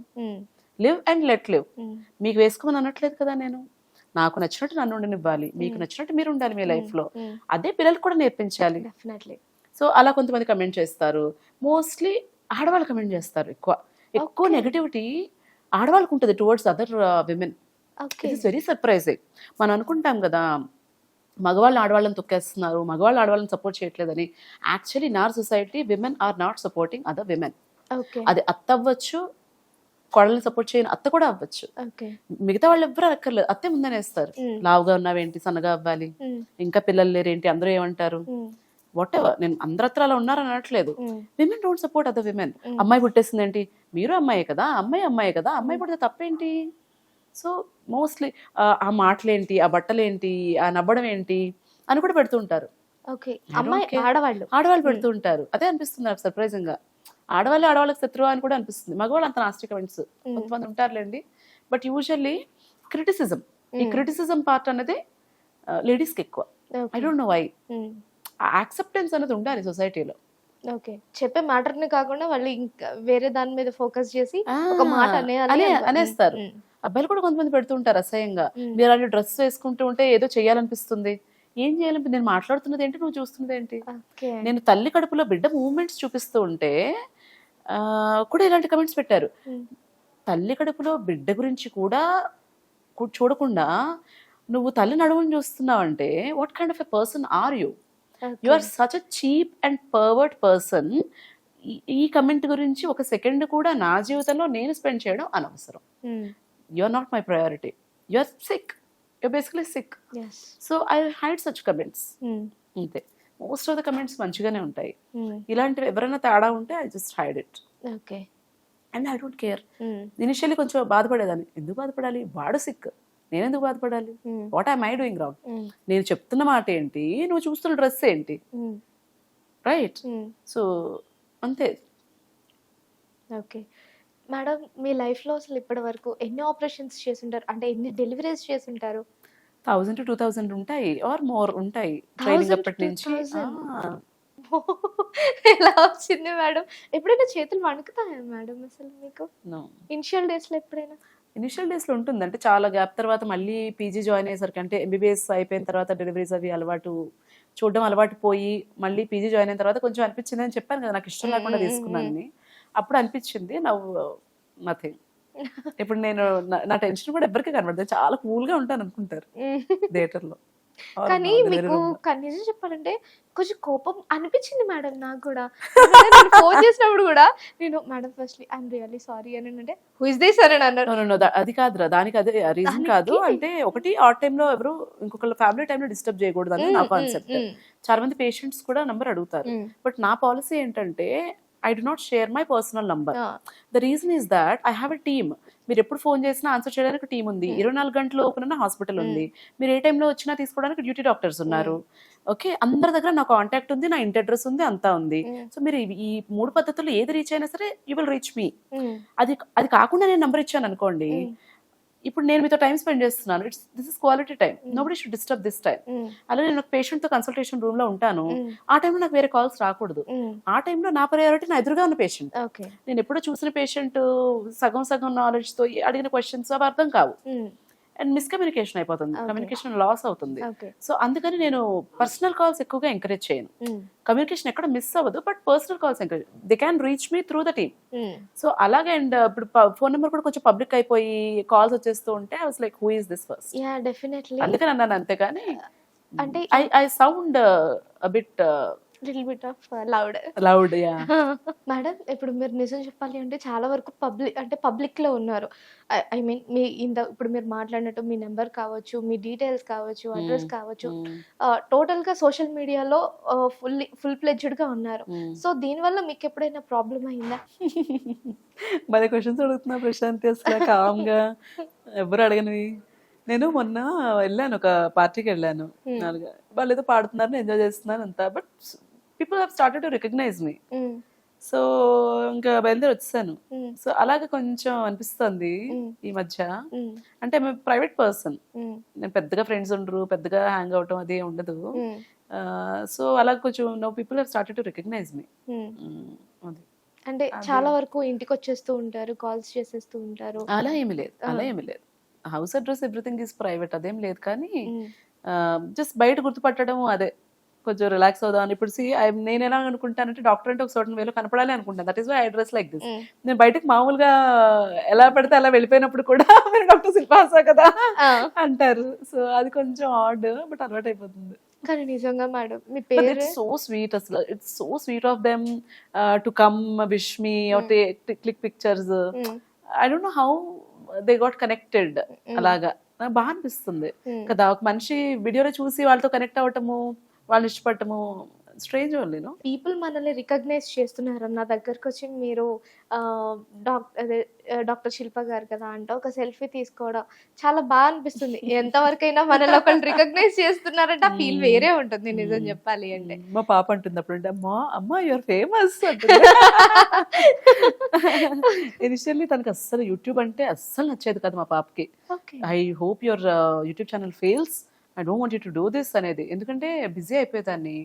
Live and let live. మీకు వేసుకోమని అనట్లేదు కదా నేను. నాకు నచ్చినట్టు నన్ను ఉండనివ్వాలి, మీకు నచ్చినట్టు మీరు ఉండాలి మీ లైఫ్లో. అదే పిల్లలకు కూడా నేర్పించాలి. డెఫినెట్లీ. సో అలా కొంతమంది కమెంట్ చేస్తారు. మోస్ట్లీ ఆడవాళ్ళు కమెంట్ చేస్తారు. ఎక్కువ నెగటివిటీ ఆడవాళ్ళకు ఉంటుంది towards other women. It is very surprising. మనం అనుకుంటాం కదా మగవాళ్ళు ఆడవాళ్ళని తొక్కేస్తున్నారు, మగవాళ్ళు ఆడవాళ్ళని సపోర్ట్ చేయట్లేదని. Actually in our society women are not supporting other women. అది అత్త అవ్వచ్చు, కోడల్ని సపోర్ట్ చేయని అత్త కూడా అవ్వచ్చు. మిగతా వాళ్ళు ఎవ్వరూ అక్కర్లేదు, అత్తే ముందనేస్తారు. లావుగా ఉన్నావేంటి, సన్నగా అవ్వాలి, ఇంకా పిల్లలు లేరేంటి, అందరూ ఏమంటారు, వాట్ ఎవర్. నేను అందరత్ర అలా ఉన్నారని అనట్లేదు. Women don't support other women. అమ్మాయి పుట్టేసింది ఏంటి, మీరు అమ్మాయే కదా, అమ్మాయే కదా, అమ్మాయి పుడితే తప్పేంటి? సో మోస్ట్లీ ఆ మాటలేంటి, ఆ బట్టలేంటి, ఆ నవ్వడం ఏంటి అని కూడా పెడుతూ ఉంటారు. ఆడవాళ్ళు పెడుతూ ఉంటారు. అదే అనిపిస్తుంది నాకు సర్ప్రైజింగ్ గా. ఆడవాళ్ళకి శత్రువు అని కూడా అనిపిస్తుంది. మగవాళ్ళు అంత నాస్టిక్ కమెంట్స్ కొంతమంది ఉంటారులేండి. బట్ యూజువల్లీ క్రిటిసిజం, ఈ క్రిటిసిజం పార్ట్ అనేది లేడీస్కి ఎక్కువ. I don't know why. Acceptance అనేది ఉండాలి సొసైటీలో. ఓకే. చెప్పే మ్యాటర్ ని కాకుండా వాళ్ళు ఇంకా వేరే దాని మీద ఫోకస్ చేసి ఒక మాట అనేస్తారు. అబ్బాయిలు కూడా కొంతమంది పెడుతుంటారు అసహ్యంగా. మీరు అలాంటి డ్రెస్ వేసుకుంటూ ఉంటే ఏదో చేయాలనిపిస్తుంది. ఏం చేయాలనిపి, నేను మాట్లాడుతున్నది ఏంటి, నువ్వు చూస్తున్నది ఏంటి? నేను తల్లి కడుపులో బిడ్డ మూవ్మెంట్స్ చూపిస్తూ ఉంటే కూడా ఇలాంటి కమెంట్స్ పెట్టారు. తల్లి కడుపులో బిడ్డ గురించి కూడా చూడకుండా నువ్వు తల్లి నడుముని చూస్తున్నావు అంటే what kind of a person are you? You are such a cheap and pervert person. ఈ కమెంట్ గురించి ఒక సెకండ్ కూడా నా జీవితంలో నేను స్పెండ్ చేయడం అనవసరం. You are not my priority. You are sick. You basically sick. So I hide such comments. అంతే. మోస్ట్ ఆఫ్ ద కమెంట్స్ మంచిగానే ఉంటాయి. ఇలాంటివి ఎవరైనా తేడా ఉంటే I just hide it. Okay. And I don't care. Initially కొంచెం బాధపడేదాన్ని. ఎందుకు బాధపడాలి, వాడు సిక్, నేనెందుకు బాధపడాలి? What I doing wrong? నేను చెప్తున్న మాట ఏంటి, నువ్వు చూస్తున్న డ్రెస్ ఏంటి, రైట్? సో అంతే. ఓకే మేడం, మీ లైఫ్లో అసలు ఇప్పటి వరకు ఎన్ని ఆపరేషన్స్ చేసి ఉంటారు, అంటే ఎన్ని డెలివరీస్ చేసి ఉంటారు? 1000 to 2000 ఉంటాయి ఆర్ మోర్ ఉంటాయి ట్రైనింగ్ అప్పటి నుంచి. ఎలా వచ్చింది మేడం? ఎప్పుడైనా చేతులు వణుకుతాయా మేడం అసలు మీకు ఇనిషియల్ డేస్ లో? ఎప్పుడైనా ఇనిషియల్ డేస్ లో ఉంటుంది. అంటే చాలా గ్యాప్ తర్వాత మళ్ళీ పీజీ జాయిన్ అయ్యేసరికి, అంటే ఎంబీబీఎస్ అయిపోయిన తర్వాత డెలివరీస్ అవి చూడడం అలవాటు పోయి మళ్ళీ పీజీ జాయిన్ అయిన తర్వాత కొంచెం అనిపించింది అని చెప్పాను కదా, నాకు ఇష్టం లేకుండా తీసుకున్నానని. అప్పుడు అనిపించింది నథింగ్. ఇప్పుడు నేను నా టెన్షన్ కూడా ఎవరికి కనబడదు, చాలా కూల్ గా ఉంటాను అనుకుంటారు థియేటర్ లో. కానీ మీకు నిజం చెప్పాలంటే కొంచెం కోపం అనిపించింది మేడం నాకు కూడా. ఫోన్ చేసినప్పుడు కూడా నేను madam firstly I'm really sorry అని అంటే హూ ఇస్ దిస్ అని అన్నారు. అది కాదురా, దానికి అదే రీజన్ కాదు. అంటే ఒకటి ఆ టైంలో ఎవరు ఇంకొకళ్ళ ఫ్యామిలీ టైంలో డిస్టర్బ్ చేయకూడదు అని నా కాన్సెప్ట్. చాలా మంది పేషెంట్స్ కూడా నంబర్ అడుగుతారు. బట్ నా పాలసీ ఏంటంటే I do not share my personal number. The reason is that I have a team. మీరు ఎప్పుడు ఫోన్ చేసినా ఆన్సర్ చేయడానికి టీం ఉంది. 24 గంటలు ఓపెన్ ఉన్న హాస్పిటల్ ఉంది. మీరు ఏ టైంలో వచ్చినా తీసుకోవడానికి డ్యూటీ డాక్టర్స్ ఉన్నారు. ఓకే, అందరి దగ్గర నా కాంటాక్ట్ ఉంది, నా ఇంటి అడ్రస్ ఉంది, అంతా ఉంది. సో మీరు ఈ 3 పద్ధతుల్లో ఏది రీచ్ అయినా సరే యూ విల్ రీచ్ మీ. అది కాకుండా నేను నెంబర్ ఇచ్చాను అనుకోండి, ఇప్పుడు నేను మీతో టైం స్పెండ్ చేస్తున్నాను, this is quality time, nobody should disturb this time. అలాగే నేను ఒక పేషెంట్ తో కన్సల్టేషన్ రూమ్ లో ఉంటాను, ఆ టైంలో నాకు వేరే కాల్స్ రాకూడదు. ఆ టైంలో నా ప్రయారిటీ నా ఎదురుగా ఉన్న పేషెంట్. నేను ఎప్పుడో చూసిన పేషెంట్ సగం సగం నాలెడ్జ్ తో అడిగిన క్వశ్చన్స్ అవి అర్థం కావు, అండ్ మిస్కమ్యూనికేషన్ అయిపోతుంది, కమ్యూనికేషన్ లాస్ అవుతుంది. సో అందుకని నేను పర్సనల్ కాల్స్ ఎక్కువగా ఎంకరేజ్ చేయను. కమ్యూనికేషన్ ఎక్కడ మిస్ అవ్వదు, but personal calls encourage, they can reach me through the team. So అలాగే, అండ్ ఇప్పుడు ఫోన్ నెంబర్ కూడా కొంచెం పబ్లిక్ అయిపోయి కాల్స్ వచ్చేస్తూ ఉంటే I was like, who is this first? అందుకని అన్నాను, అంతేగాని అంటే I sound bit little bit of loud. Madam, ఇప్పుడు మీరు నిజం చెప్పాలి అంటే చాలా వరకు పబ్లిక్ లో ఉన్నారు. ఐ మీన్ మీ ఇప్పుడు మీరు మాట్లాడినట్టు మీ నెంబర్ కావచ్చు, మీ డీటెయిల్స్ కావచ్చు, అడ్రస్ కావచ్చు, టోటల్ గా సోషల్ మీడియాలో ఫుల్ ప్లెడ్జ్డ్ గా ఉన్నారు. సో దీనివల్ల మీకు ఎప్పుడైనా ప్రాబ్లం అయిందా? మరి క్వశ్చన్స్ అడుగుతున్నా ప్రశాంతి, అసలు కామ్ గా ఎవరు అడగనివి. నేను మొన్న వెళ్ళాను, ఒక పార్టీకి వెళ్ళాను, వాళ్ళు ఏదో పాడుతున్నారు, ఎంజాయ్ చేస్తున్నారు అంతా, but people have started to recognise me. So ఇంకా బయలుదేరి వచ్చేసాను. సో అలాగే కొంచెం అనిపిస్తుంది ఈ మధ్య. అంటే మేము ప్రైవేట్ పర్సన్, నేను పెద్దగా ఫ్రెండ్స్ ఉండరు, పెద్దగా హ్యాంగ్ అవటం అది ఉండదు. సో అలా కొంచెం now people have started to recognise me. అది అంటే చాలా వరకు ఇంటికి వచ్చేస్తూ ఉంటారు, కాల్స్ చేసేస్తూ ఉంటారు. అలా ఏమి లేదు. House address everything is private, అదేం లేదు. కానీ జస్ట్ బయట గుర్తుపట్టడం, అదే కొంచెం రిలాక్స్ అవుదాం. ఇప్పుడు నేను ఎలా అనుకుంటానంటే, డాక్టర్ అంటే ఒక సర్టన్ వేలో కనపడాలి అనుకుంటాను. That is why I dress like this. నేను బయటకు మామూలుగా ఎలా పడితే అలా వెళ్ళిపోయినప్పుడు కూడా మీరు డాక్టర్ శిల్పాసా కదా అంటారు. సో అది కొంచెం ఆడ్, బట్ అలవాటు అయిపోతుంది. కానీ నిజంగా మేడం, మీ పేరు ఇట్స్ సో స్వీట్, అసలు it's so sweet of them to come wish me or click pictures. I don't know how they got connected. అలాగా నాకు బాగా అనిపిస్తుంది కదా, ఒక మనిషి వీడియోలో చూసి వాళ్ళతో కనెక్ట్ అవ్వటము, వాళ్ళని ఇష్టపడటము. Strange only no. పీపుల్ మనల్ని రికగ్నైజ్ చేస్తున్నారు, నా దగ్గరకు వచ్చి మీరు డాక్టర్ శిల్ప గారు కదా అంటే ఒక సెల్ఫీ తీసుకోవడం చాలా బాగా అనిపిస్తుంది. ఎంతవరకైనా మనల్ని ఒకళ్ళు రికగ్నైజ్ చేస్తున్నారంటే ఆ ఫీల్ వేరే ఉంటుంది, నిజం చెప్పాలి అంటే. మా పాప అంటుంది అప్పుడు, అంటే అమ్మా యువర్ ఫేమస్ అంటుంది. ఇనిషియల్లీ తనకి అస్సలు యూట్యూబ్ అంటే అస్సలు నచ్చేది కాదు మా పాపకి. I hope your YouTube channel fails, I don't want you to do this అనేది. ఎందుకంటే బిజీ అయిపోయేదాన్ని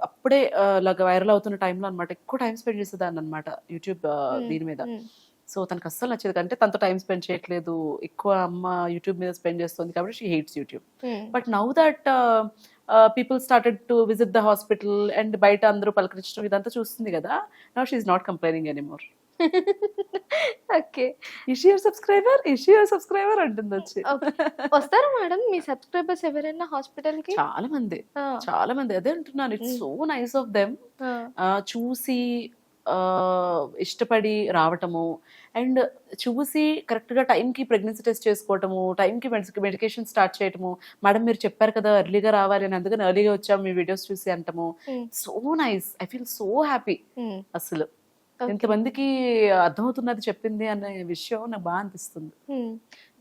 అప్పుడే, ఇలాగ వైరల్ అవుతున్న టైంలో అనమాట, ఎక్కువ టైం స్పెండ్ చేసేదాన్ని అనమాట యూట్యూబ్ దీని మీద. సో తనకు అస్సలు నచ్చేది, అంటే తనతో టైం స్పెండ్ చేయట్లేదు, ఎక్కువ అమ్మ యూట్యూబ్ మీద స్పెండ్ చేస్తుంది కాబట్టి she hates YouTube. But now that people started to visit the hospital and బయట అందరూ పలకరించడం ఇదంతా చూస్తుంది కదా, now she is not complaining anymore. Okay, is your subscriber అంటుంది వచ్చి. వస్తారా మేడం మీ సబ్స్క్రైబర్స్ ఎవరైనా హాస్పిటల్ కి? చాలా మంది అదే అంటున్నాను. It's so nice of them, చూసి ఇష్టపడి రావటము, అండ్ చూసి కరెక్ట్ గా టైం కి ప్రెగ్నెన్సీ టెస్ట్ చేసుకోవటము, టైం కి మెడికేషన్ స్టార్ట్ చేయటము. మేడం మీరు చెప్పారు కదా ఎర్లీగా రావాలి అని, అందుకని ఎర్లీగా వచ్చాము మీ వీడియోస్ చూసి అంటాము. So nice, I feel so happy. అసలు ఇంతమందికి అర్థమవుతున్నది చెప్పింది అనే విషయం నాకు బాగా అనిపిస్తుంది.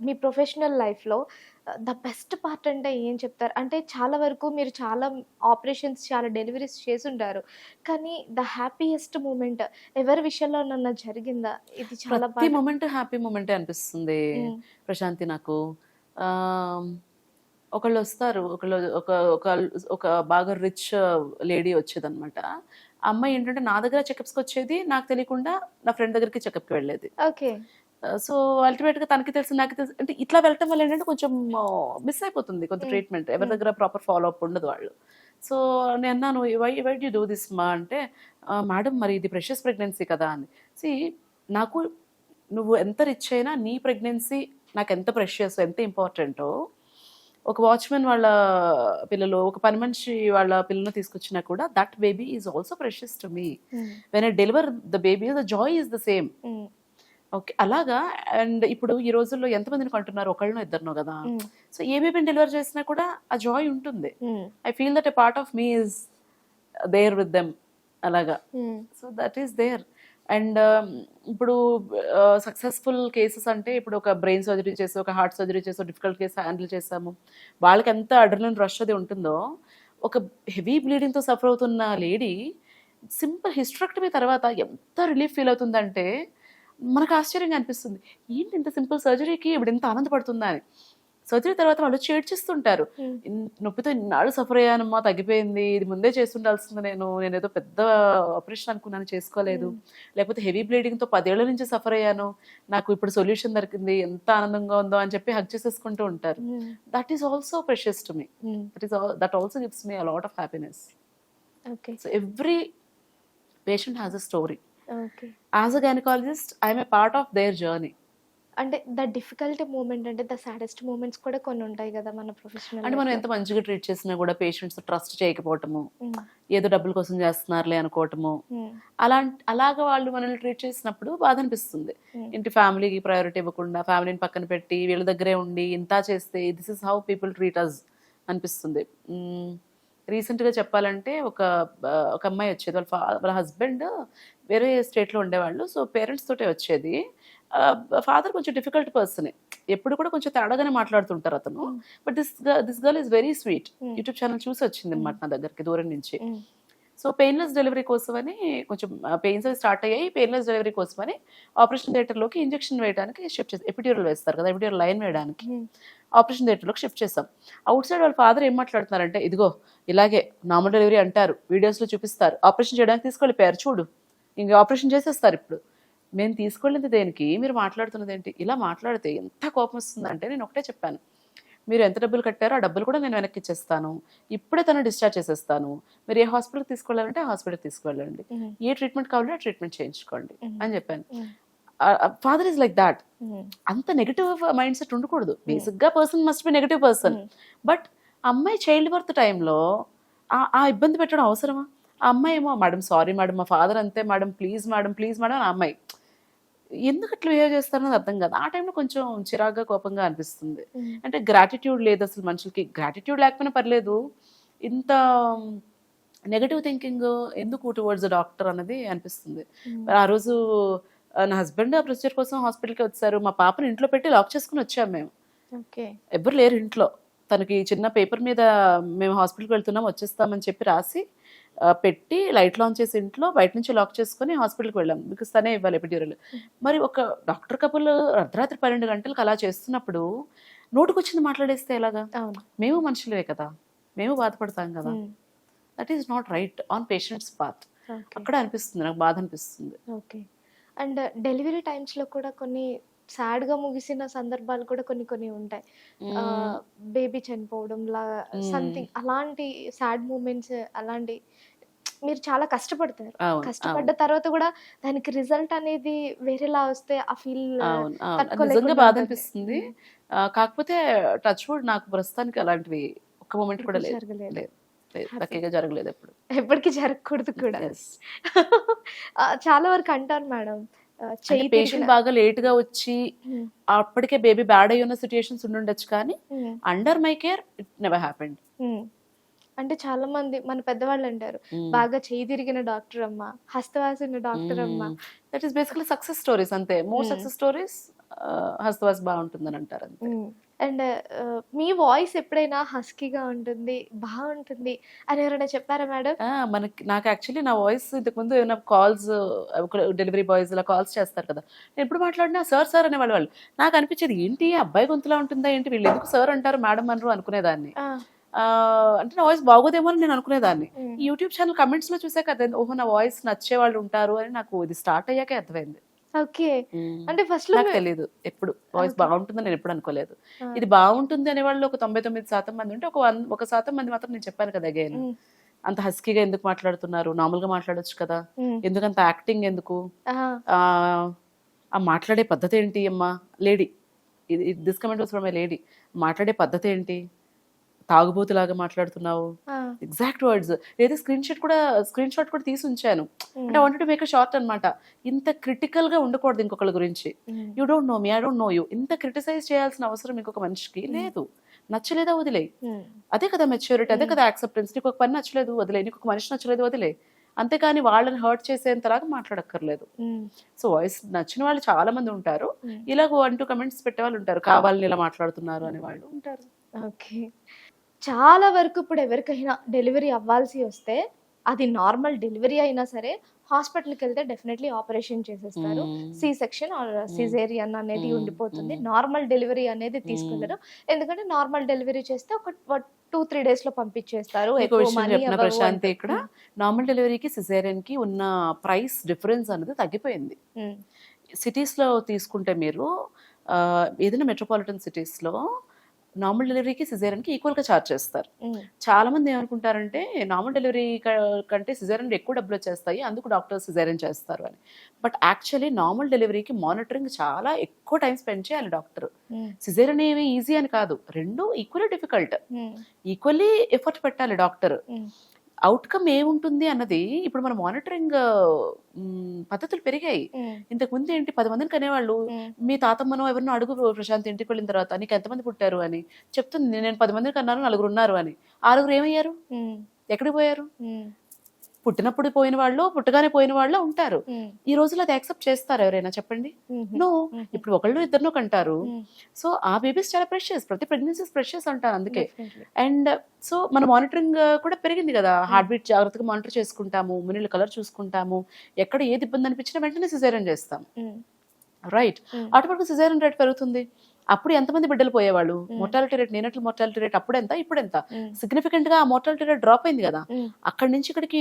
మీ ప్రొఫెషనల్ లైఫ్లో ద బెస్ట్ పార్ట్ అంటే ఏం చెప్తారు? అంటే చాలా వరకు మీరు చాలా ఆపరేషన్స్, చాలా డెలివరీస్ చేసుంటారు, కానీ ద హ్యాపీయెస్ట్ మూమెంట్ ఎవరి విషయంలో నన్ను జరిగిందా? ఇది చాలా ప్రతి మూమెంట్ హ్యాపీ మూమెంటే అనిపిస్తుంది ప్రశాంతి నాకు. ఒకళ్ళు వస్తారు, ఒక బాగా రిచ్ లేడీ వచ్చేదన్నమాట. ఆ అమ్మాయి ఏంటంటే నా దగ్గర చెకప్స్కి వచ్చేది, నాకు తెలియకుండా నా ఫ్రెండ్ దగ్గరికి చెకప్కి వెళ్ళేది. ఓకే. సో అల్టిమేట్గా తనకి తెలుసు నాకు తెలుసు, అంటే ఇట్లా వెళ్ళటం వల్ల ఏంటంటే కొంచెం మిస్ అయిపోతుంది కొంత ట్రీట్మెంట్, ఎవరి దగ్గర ప్రాపర్ ఫాలో అప్ ఉండదు వాళ్ళు. సో నేను అన్నాను, వై యూ డూ దిస్ మా అంటే, మేడం మరి ఇది ప్రెషస్ ప్రెగ్నెన్సీ కదా అని. నాకు నువ్వు ఎంత రిచ్ అయినా నీ ప్రెగ్నెన్సీ నాకు ఎంత ప్రెషియస్, ఎంత ఇంపార్టెంటో, ఒక వాచ్మెన్ వాళ్ళ పిల్లలు, ఒక పని మనిషి వాళ్ళ పిల్లలను తీసుకొచ్చినా కూడా that baby is also precious to me. When I deliver the baby the Joy is the same. Okay, అలాగా. అండ్ ఇప్పుడు ఈ రోజుల్లో ఎంతమందిని కంటున్నారు, ఒకళ్ళనో ఇద్దరునో కదా. సో ఏ బేబీని డెలివర్ చేసినా కూడా ఆ జాయ్ ఉంటుంది. I feel that a part of me is there with them, అలాగా. So that is there. And ఇప్పుడు సక్సెస్ఫుల్ కేసెస్ అంటే, ఇప్పుడు ఒక బ్రెయిన్ సర్జరీ చేసి, ఒక హార్ట్ సర్జరీ చేసి డిఫికల్ట్ కేసు హ్యాండిల్ చేసాము, వాళ్ళకి ఎంత అడ్రినలిన్ రష్ అది ఉంటుందో, ఒక హెవీ బ్లీడింగ్తో సఫర్ అవుతున్న లేడీ సింపుల్ హిస్టరెక్టమీ తర్వాత ఎంత రిలీఫ్ ఫీల్ అవుతుందంటే, మనకు ఆశ్చర్యంగా అనిపిస్తుంది, ఏంటి ఇంత సింపుల్ సర్జరీకి ఇప్పుడు ఇంత ఆనందపడుతుందా అని. సర్జరీ తర్వాత వాళ్ళు చేడ్చిస్తుంటారు, నొప్పితో ఇన్నాళ్ళు సఫర్ అయ్యానమ్మా, తగ్గిపోయింది, ఇది ముందే చేస్తుండాల్సింది, నేను ఏదో పెద్ద ఆపరేషన్ అనుకున్నాను చేసుకోలేదు, లేకపోతే హెవీ బ్లీడింగ్తో 10 ఏళ్ల నుంచి సఫర్ అయ్యాను, నాకు ఇప్పుడు సొల్యూషన్ దొరికింది, ఎంత ఆనందంగా ఉందో అని చెప్పి హగ్ చేసేసుకుంటూ ఉంటారు. That is also precious to me. That also gives me a lot of happiness. Okay. So every patient has a story. Okay. As a gynaecologist I'm a part of their journey. అంటే the difficult moment అంటే the saddest moments కూడా కొన్ని ఉంటాయి కదా మన professional. అంటే మనం ఎంత మంచిగా ట్రీట్ చేసినా కూడా పేషెంట్స్ ట్రస్ట్ చేయకపోవటము, ఏదో డబ్బుల కోసం చేస్తున్నారులే అనుకోవటము, అలాగా వాళ్ళు మనల్ని ట్రీట్ చేసినప్పుడు బాధ అనిపిస్తుంది. ఇంటి ఫ్యామిలీకి ప్రయారిటీ ఇవ్వకుండా ఫ్యామిలీని పక్కన పెట్టి వీళ్ళ దగ్గరే ఉండి ఇంత చేస్తే this is how people treat us అనిపిస్తుంది. రీసెంట్గా చెప్పాలంటే ఒక అమ్మాయి వచ్చేది, వాళ్ళ హస్బెండ్ వేరే స్టేట్లో ఉండేవాళ్ళు. సో పేరెంట్స్ తోటే వచ్చేది. ఫాదర్ కొంచెం డిఫికల్ట్ పర్సనే, ఎప్పుడు కూడా కొంచెం తేడాగానే మాట్లాడుతుంటారు అతను. But this girl is very sweet. YouTube channel చూసి వచ్చింది అనమాట నా దగ్గరికి దూరం నుంచి. సో పెయిన్లెస్ డెలివరీ కోసమని, కొంచెం పెయిన్స్ అవి స్టార్ట్ అయ్యాయి, పెయిన్లెస్ డెలివరీ కోసమని ఆపరేషన్ థియేటర్లోకి ఇంజెక్షన్ వేయడానికి షిఫ్ట్ చేసాం. ఎపిడ్యూరల్ వేస్తారు కదా, ఎపిడ్యూరల్ లైన్ వేయడానికి ఆపరేషన్ థియేటర్లోకి షిఫ్ట్ చేసాం. అవుట్ సైడ్ వాళ్ళ ఫాదర్ ఏం మాట్లాడుతున్నారంటే, ఇదిగో ఇలాగే నార్మల్ డెలివరీ అంటారు, వీడియోస్లో చూపిస్తారు, ఆపరేషన్ చేయడానికి తీసుకెళ్ళిపోయారు చూడు, ఇంక ఆపరేషన్ చేసేస్తారు ఇప్పుడు. మేము తీసుకెళ్ళింది దేనికి, మీరు మాట్లాడుతున్నది ఏంటి? ఇలా మాట్లాడితే ఎంత కోపం వస్తుందంటే, నేను ఒకటే చెప్పాను, మీరు ఎంత డబ్బులు కట్టారో ఆ డబ్బులు కూడా నేను వెనక్కి ఇచ్చేస్తాను, ఇప్పుడే తను డిశ్చార్జ్ చేసేస్తాను, మీరు ఏ హాస్పిటల్కి తీసుకెళ్ళాలంటే ఆ హాస్పిటల్కి తీసుకువెళ్ళండి, ఏ ట్రీట్మెంట్ కావాలంటే ఆ ట్రీట్మెంట్ చేయించుకోండి అని చెప్పాను. Father is like that. అంత నెగిటివ్ మైండ్ సెట్ ఉండకూడదు. బేసిక్ గా person must be negative person. But అమ్మాయి చైల్డ్ బర్త్ టైంలో ఆ ఇబ్బంది పెట్టడం అవసరమా? ఆ అమ్మాయి ఏమో, మేడం సారీ మేడం, మా ఫాదర్ అంతే madam, please madam please madam అని. ఆ అమ్మాయి ఎందుకు అట్లా బిహేవ్ చేస్తారన్నది అర్థం కాదు. ఆ టైంలో కొంచెం చిరాగ్గా కోపంగా అనిపిస్తుంది. అంటే గ్రాటిట్యూడ్ లేదు అసలు మనుషులకి. గ్రాటిట్యూడ్ లేకపోయినా పర్లేదు, ఇంత నెగటివ్ థింకింగ్ ఎందుకు టువర్డ్స్ డాక్టర్ అన్నది అనిపిస్తుంది. ఆ రోజు నా హస్బెండ్ ఆ ప్రొసీజర్ కోసం హాస్పిటల్కి వచ్చారు. మా పాపని ఇంట్లో పెట్టి లాక్ చేసుకుని వచ్చాము మేము. ఎవరు లేరు ఇంట్లో. తనకి చిన్న పేపర్ మీద మేము హాస్పిటల్కి వెళ్తున్నాం వచ్చేస్తామని చెప్పి రాసి పెట్టి లైట్ లాంచ్ చేసి ఇంట్లో బయట నుంచి లాక్ చేసుకుని హాస్పిటల్కి వెళ్ళాం. బికాస్ తనే ఇవ్వాలి ఎపిడ్యూరల్. మరి ఒక డాక్టర్ కపుల్ అర్ధరాత్రి 12 గంటలకు అలా చేస్తున్నప్పుడు నోటుకొచ్చింది మాట్లాడేస్తే ఎలాగా? మేము మనుషులే కదా, మేము బాధపడతాం కదా. That is not right on patients part. అక్కడ అనిపిస్తుంది, నాకు బాధ అనిపిస్తుంది. ఓకే. అండ్ డెలివరీ టైమ్స్లో కూడా కొన్ని సాడ్గా ముగిసిన సందర్భాలు కూడా కొన్ని ఉంటాయి. బేబీ చనిపోవడం లా సంథింగ్, అలాంటి సాడ్ మూమెంట్స్, అలాంటి మీరు చాలా కష్టపడతారు. కష్టపడ్డ తర్వాత కూడా దానికి రిజల్ట్ అనేది వేరేలా వస్తే ఆ ఫీల్ నిజంగా బాధ అనిపిస్తుంది. కాకపోతే టచ్ వుడ్ నాకు ప్రస్తుతానికి అలాంటివి ఒక్క మూమెంట్ కూడా లేదు. జరగలేదు, ఎప్పటికీ జరగకూడదు కూడా. చాలా వరకు అంటారు మేడం, పేషెంట్ బాగా లేట్ గా వచ్చి అప్పటికే బేబీ బ్యాడ్ అయ్యి ఉన్న సిచ్యుయేషన్స్ ఉండుండొచ్చు, కానీ under my care it never happened. అంటే చాలా మంది మన పెద్దవాళ్ళు అంటారు, బాగా చేయి తిరిగిన డాక్టర్ అమ్మ, హస్తవాసిన డాక్టర్ అమ్మ. That is basically success stories అంతే. మోర్ సక్సెస్ స్టోరీస్ హస్తవాస్ బాగుంటుందని అంటారు అంతే. అండ్ మీ వాయిస్ ఎప్పుడైనా హస్కీగా ఉంటుంది, బాగుంటుంది అని ఎవరైనా చెప్పారా మేడం? నాకు యాక్చువల్లీ నా వాయిస్ ఇంతకుముందు ఏమైనా కాల్స్, డెలివరీ బాయ్స్ ఇలా కాల్స్ చేస్తారు కదా, నేను ఎప్పుడు మాట్లాడినా సార్ సార్ అనే వాళ్ళు. నాకు అనిపించేది, ఏంటి అబ్బాయి గొంతులా ఉంటుందా ఏంటి, వీళ్ళు ఎందుకు సార్ అంటారు మేడం అనరు అనుకునేదాన్ని. అంటే నా వాయిస్ బాగోదేమో అని నేను అనుకునేదాన్ని. యూట్యూబ్ ఛానల్ కమెంట్స్ లో చూసాక అదే, ఓహో నా వాయిస్ నచ్చే వాళ్ళు ఉంటారు అని నాకు ఇది స్టార్ట్ అయ్యాకే అర్థమైంది. ఓకే. అంటే ఫస్ట్ నాకు తెలియదు, ఎప్పుడు వాయిస్ బాగుంటుందని నేను ఎప్పుడు అనుకోలేదు. ఇది బాగుంటుంది అనే వాళ్ళు ఒక 99% మంది ఉంటే, 1% మంది మాత్రం నేను చెప్పాను కదా అగైన్, అంత హస్కీగా ఎందుకు మాట్లాడుతున్నారు, నార్మల్ గా మాట్లాడొచ్చు కదా, ఎందుకంత యాక్టింగ్ ఎందుకు, ఆ మాట్లాడే పద్ధతి ఏంటి అమ్మా, lady, this comment was from A lady, మాట్లాడే పద్ధతి ఏంటి, తాగుబోతులాగా మాట్లాడుతున్నావు, ఎగ్జాక్ట్ వర్డ్స్. లేదా స్క్రీన్ షాట్ కూడా తీసి ఉంచాను. అంటే I wanted to make a short అనమాట. ఇంత క్రిటికల్ గా ఉండకూడదు ఇంకొకళ్ళ గురించి. You don't know me, I don't no you. ఇంత క్రిటిసైజ్ చేయాల్సిన అవసరం ఇంకొక మనిషికి లేదు. నచ్చలేదా వదిలే, అదే కదా మెచ్యూరిటీ, అదే కదా యాక్సెప్టెన్స్. నీకు ఒక పని నచ్చలేదు వదిలే, నీకు ఒక మనిషి నచ్చలేదు వదిలే, అంతేకాని వాళ్ళని హర్ట్ చేసేంతలాగా మాట్లాడక్కర్లేదు. సో వాయిస్ నచ్చిన వాళ్ళు చాలా మంది ఉంటారు, ఇలాగ 1-2 కమెంట్స్ పెట్టే వాళ్ళు ఉంటారు, కావాలని ఇలా మాట్లాడుతున్నారు అనే వాళ్ళు ఉంటారు. ఓకే. చాలా వరకు ఇప్పుడు ఎవరికైనా డెలివరీ అవ్వాల్సి వస్తే అది నార్మల్ డెలివరీ అయినా సరే హాస్పిటల్కి వెళ్తే డెఫినెట్లీ ఆపరేషన్ చేసేస్తారు. సి సెక్షన్ ఆర్ సిజేరియన్ అనేది ఉండిపోతుంది. నార్మల్ డెలివరీ అనేది తీసుకెళ్లరు. ఎందుకంటే నార్మల్ డెలివరీ చేస్తే ఒక 2-3 days లో పంపించేస్తారు. మీకు ఎక్కువ విషయం మనీ చెప్పిన అవ్వవు ప్రశాంతి, అంటే. ఇక్కడ నార్మల్ డెలివరీకి సిజేరియన్ కి ఉన్న ప్రైస్ డిఫరెన్స్ అనేది తగ్గిపోయింది. ఉమ్, సిటీస్ లో తీసుకుంటే మీరు ఏదైనా మెట్రోపాలిటన్ సిటీస్ లో నార్మల్ డెలివరీకి సిజేరియన్ కి ఈక్వల్ గా ఛార్జ్ చేస్తారు. ఉమ్, చాలా మంది ఏమనుకుంటారంటే నార్మల్ డెలివరీ కంటే సిజేరియన్ ఎక్కువ డబ్బులు వచ్చేస్తాయి, అందుకు డాక్టర్ సిజేరియన్ చేస్తారు అని. బట్ యాక్చువల్లీ నార్మల్ డెలివరీకి మానిటరింగ్ చాలా ఎక్కువ టైం స్పెండ్ చేయాలి డాక్టర్. ఉమ్, సిజేరియన్ ఏమి ఈజీ అని కాదు, రెండు ఈక్వల్లీ డిఫికల్ట్, ఉమ్, ఈక్వల్లీ ఎఫర్ట్ పెట్టాలి డాక్టర్. ఉమ్, అవుట్కమ్ ఏముంటుంది అన్నది ఇప్పుడు మన మానిటరింగ్ పద్ధతులు పెరిగాయి. ఉమ్, ఇంతకు ముందు ఏంటి, 10 మందిని కనేవాళ్ళు. ఉమ్, మీ తాతమ్మనో ఎవరినో అడుగు ప్రశాంత్ ఇంటికి వెళ్ళిన తర్వాత నీకు ఎంతమంది పుట్టారు అని చెప్తుంది. నేను 10 మందిని కన్నాను, 4 ఉన్నారు అని. 6 ఏమయ్యారు, ఉమ్, ఎక్కడికి పోయారు? ఉమ్, పుట్టినప్పుడు పోయిన వాళ్ళు, పుట్టగానే పోయిన వాళ్ళు ఉంటారు. ఉమ్, ఈ రోజుల్లో అది యాక్సెప్ట్ చేస్తారు ఎవరైనా చెప్పండి? ఉమ్, నో. ఇప్పుడు ఒకళ్ళు ఇద్దరినో కంటారు. ఉమ్, సో ఆ బేబీస్ చాలా ప్రెషియస్, ప్రతి ప్రెగ్నెన్సీస్ ప్రెషియస్ అంటారు అందుకే. definitely. అండ్ సో మన మానిటరింగ్ కూడా పెరిగింది కదా, హార్ట్ బీట్ జాగ్రత్తగా మానిటర్ చేసుకుంటాము, మునిళ్ళ కలర్ చూసుకుంటాము, ఎక్కడ ఏది ఇబ్బంది అనిపించినా వెంటనే సిజేరియన్ చేస్తాం, ఉమ్, రైట్? ఆటోమేటిక్ సిజేరియన్ రేట్ పెరుగుతుంది. అప్పుడు ఎంతమంది బిడ్డలు పోయేవాళ్ళు, మోర్టాలిటీ రేట్, నేనట్ల మోర్టాలిటీ రేట్ అప్పుడు ఎంత, ఇప్పుడు ఎంత? సిగ్నిఫికెంట్ గా ఆ మోర్టాలిటీ రేట్ డ్రాప్ అయింది కదా. ఉమ్, అక్కడి నుంచి ఇక్కడికి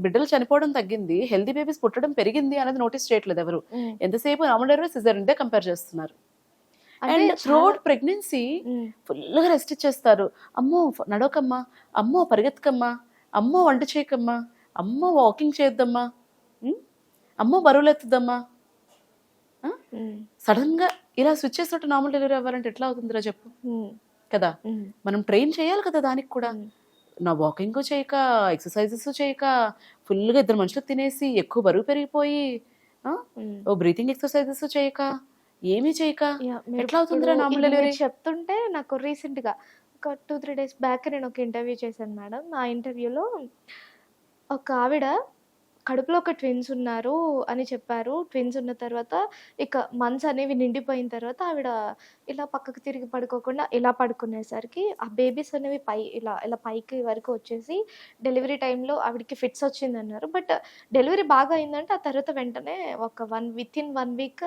బిడ్డలు చనిపోవడం తగ్గింది, హెల్దీ బేబీస్ పుట్టడం పెరిగింది అనేది నోటీస్ చేయట్లేదు ఎవరు. ఉమ్. ఎంతసేపు normal delivery caesarean they compare చేస్తున్నారు. అంటే అండ్ త్రూఅవుట్ ప్రెగ్నెన్సీ ఉమ్, ఫుల్గా రెస్ట్ ఇచ్చేస్తారు. అమ్మో నడవకమ్మా, అమ్మో పరిగెత్తకమ్మా, అమ్మో వంట చేయకమ్మా, అమ్మో వాకింగ్ చేద్దామా, అమ్మో బరువులు ఎత్తుదమ్మా. ఉమ్, సడన్ గా ఇలా స్విచ్ చేసినట్టు నార్మల్ డెలివరీ అవ్వాలంటే ఎట్లా అవుతుందిరా చెప్పు ఉమ్, కదా. ఉమ్, మనం ట్రైన్ చేయాలి కదా దానికి కూడా. ఉమ్. నా వాకింగ్ చేయక, ఎక్సర్సైజెస్ చేయక, ఫుల్గా ఇద్దరు మనుషులు తినేసి ఎక్కువ బరువు పెరిగిపోయి, ఉమ్. ఓ బ్రీతింగ్ ఎక్సర్సైజెస్ చేయక, ఏమీ చేయక యా, మీరు ఎట్లా అవుతుందిరా ఇప్పుడు నార్మల్ ఇది డెలివరీ? మీరు చెప్తుంటే నాకు రీసెంట్ గా ఒక 2-3 days బ్యాక్ నేను ఒక ఇంటర్వ్యూ చేశాను మేడం. ఆ ఇంటర్వ్యూలో ఒక ఆవిడ కడుపులో ఒక ట్విన్స్ ఉన్నారు అని చెప్పారు. ట్విన్స్ ఉన్న తర్వాత ఇక మంత్స్ అనేవి నిండిపోయిన తర్వాత ఆవిడ ఇలా పక్కకు తిరిగి పడుకోకుండా ఇలా పడుకునేసరికి ఆ బేబీస్ అనేవి ఇలా ఇలా పైకి వరకు వచ్చేసి డెలివరీ టైంలో ఆవిడకి ఫిట్స్ వచ్చిందన్నారు. బట్ డెలివరీ బాగా అయిందంటే ఆ తర్వాత వెంటనే with in 1 week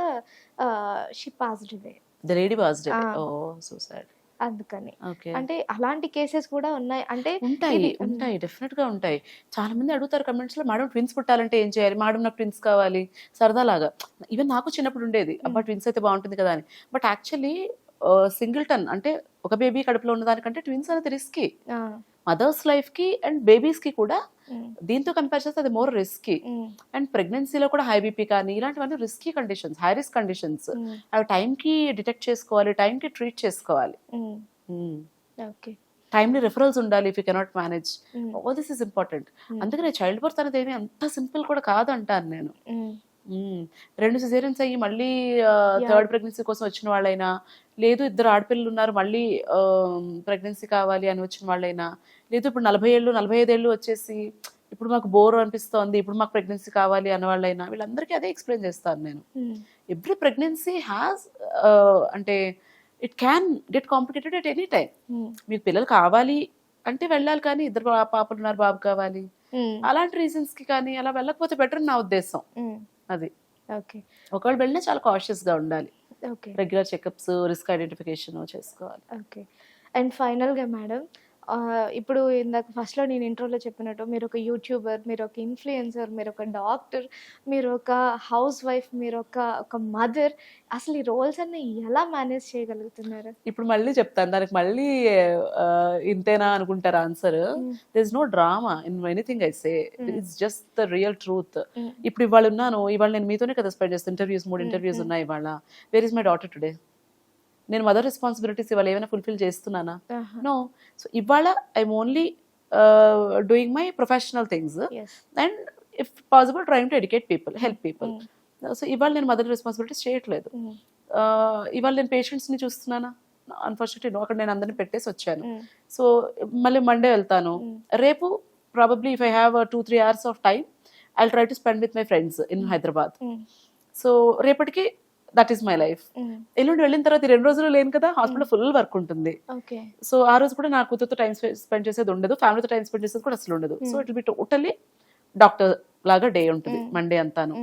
she passed away. The lady was dead. ఆ. ఓ సో సాడ్. అందుకని ఓకే. అంటే అలాంటి కేసెస్ కూడా ఉన్నాయి. అంటే ఉంటాయి ఇది ఉంటాయి డెఫినెట్ గా ఉంటాయి. చాలా మంది అడుగుతారు కమెంట్స్ లో, మేడం ట్విన్స్ పుట్టాలంటే ఏం చేయాలి, మేడం నాకు ట్విన్స్ కావాలి, సరదాలాగా. ఈవెన్ నాకు చిన్నప్పుడు ఉండేది, అబ్బా ట్విన్స్ అయితే బాగుంటుంది కదా అని. బట్ యాక్చువల్లీ సింగిల్టన్ అంటే ఒక బేబీ కడుపులో ఉన్న దానికంటే ట్విన్స్ అనేది రిస్కీ, ఆ, మదర్స్ లైఫ్ కి అండ్ బేబీస్ కి కూడా. ఉమ్, దీంతో కంపేర్ చేస్తే అది మోర్ రిస్కీ. ఉమ్, అండ్ ప్రెగ్నెన్సీలో కూడా హై బీపీ కానీ ఇలాంటివన్నీ risky conditions, high risk conditions. Um, అవి టైంకి డిటెక్ట్ చేసుకోవాలి, టైంకి ట్రీట్ చేసుకోవాలి. Um, okay. టైమ్లీ రిఫరల్స్ ఉండాలి if you cannot manage. Um, oh this is important. అందుకనే చైల్డ్ బర్త్ అనేది ఏమి అంత సింపుల్ కూడా కాదు అంటాను నేను. ఉమ్, 2 సిజేరియన్స్ అయ్యి మళ్ళీ థర్డ్ ప్రెగ్నెన్సీ కోసం వచ్చిన వాళ్ళైనా, లేదు 2 ఆడపిల్లలు ఉన్నారు మళ్ళీ ప్రెగ్నెన్సీ కావాలి అని వచ్చిన వాళ్ళైనా, లేదు ఇప్పుడు 40 ఏళ్ళు 45 ఏళ్ళు వచ్చేసి ఇప్పుడు మాకు బోర్ అనిపిస్తోంది, ఇప్పుడు మాకు ప్రెగ్నెన్సీ కావాలి అన్న వాళ్ళైనా, వీళ్ళందరికీ అదే ఎక్స్ప్లెయిన్ చేస్తాను నేను. ఉమ్, ఎవ్రీ ప్రెగ్నెన్సీ హ్యాస్ అంటే it can get complicated at any time. Um, మీకు పిల్లలు కావాలి అంటే వెళ్ళాలి, కానీ 2 పాపలు ఉన్నారు బాబు కావాలి ఉమ్, అలాంటి రీజన్స్ కి కానీ అలా వెళ్ళకపోతే బెటర్ నా ఉద్దేశం. ఉమ్, అది ఓకే. ఒకవేళ వెళ్ళినా చాలా కాషియస్ గా ఉండాలి, okay. Regular checkups, risk identification చేసుకోవాలి. ఓకే. అండ్ ఫైనల్గా మేడం, ఇప్పుడు ఇందాక ఫస్ట్లో నేను ఇంట్రోలో చెప్పినట్టు మీరు ఒక యూట్యూబర్, మీరు ఒక ఇన్ఫ్లుయెన్సర్, మీరు ఒక డాక్టర్, మీరు ఒక హౌస్ వైఫ్, మీరు ఒక మదర్, అసలు ఈ రోల్స్ అన్ని ఎలా మేనేజ్ చేయగలుగుతున్నారు? ఇప్పుడు మళ్ళీ చెప్తాను దానికి, మళ్ళీ ఇంతేనా అనుకుంటారు answer. There is no drama in anything I say, it's just the real truth. ఇప్పుడు ఇవాళ ఉన్నాను, ఇవాళ నేను మీతోనే కదా స్పెండ్ చేస్తాను ఇంటర్వ్యూస్, 3 ఇంటర్వ్యూస్ ఉన్నాయి ఇవాళ. Where is my daughter today? నేను మదర్ రెస్పాన్సిబిలిటీస్ ఇవాళ ఏమైనా ఫుల్ఫిల్ చేస్తున్నానా? నో. సో ఇవాళ I'm only doing my professional things and if possible trying to educate people, help people. So ఇవాళ నేను మదర్ రెస్పాన్సిబిలిటీస్ చేయట్లేదు. ఇవాళ నేను పేషెంట్స్ని చూస్తున్నానా? Unfortunately no. అక్కడ నేను అందరిని పెట్టేసి వచ్చాను. సో మళ్ళీ మండే వెళ్తాను. రేపు probably if I have 2-3 hours of time, I will try to spend with my friends in Hyderabad. So రేపటికి దట్ ఈస్ మై లైఫ్. ఎల్లుండి వెళ్ళిన తర్వాత ఈ 2 రోజులు లేను కదా, హాస్పిటల్ ఫుల్ వర్క్ ఉంటుంది. ఓకే. సో ఆ రోజు కూడా నా కూతురుతో టైం స్పెండ్ చేసేది ఉండదు, ఫ్యామిలీతో టైం స్పెండ్ చేసేది కూడా అసలు ఉండదు. So it will be totally doctor లాగా డే ఉంటుంది మండే అంతాను.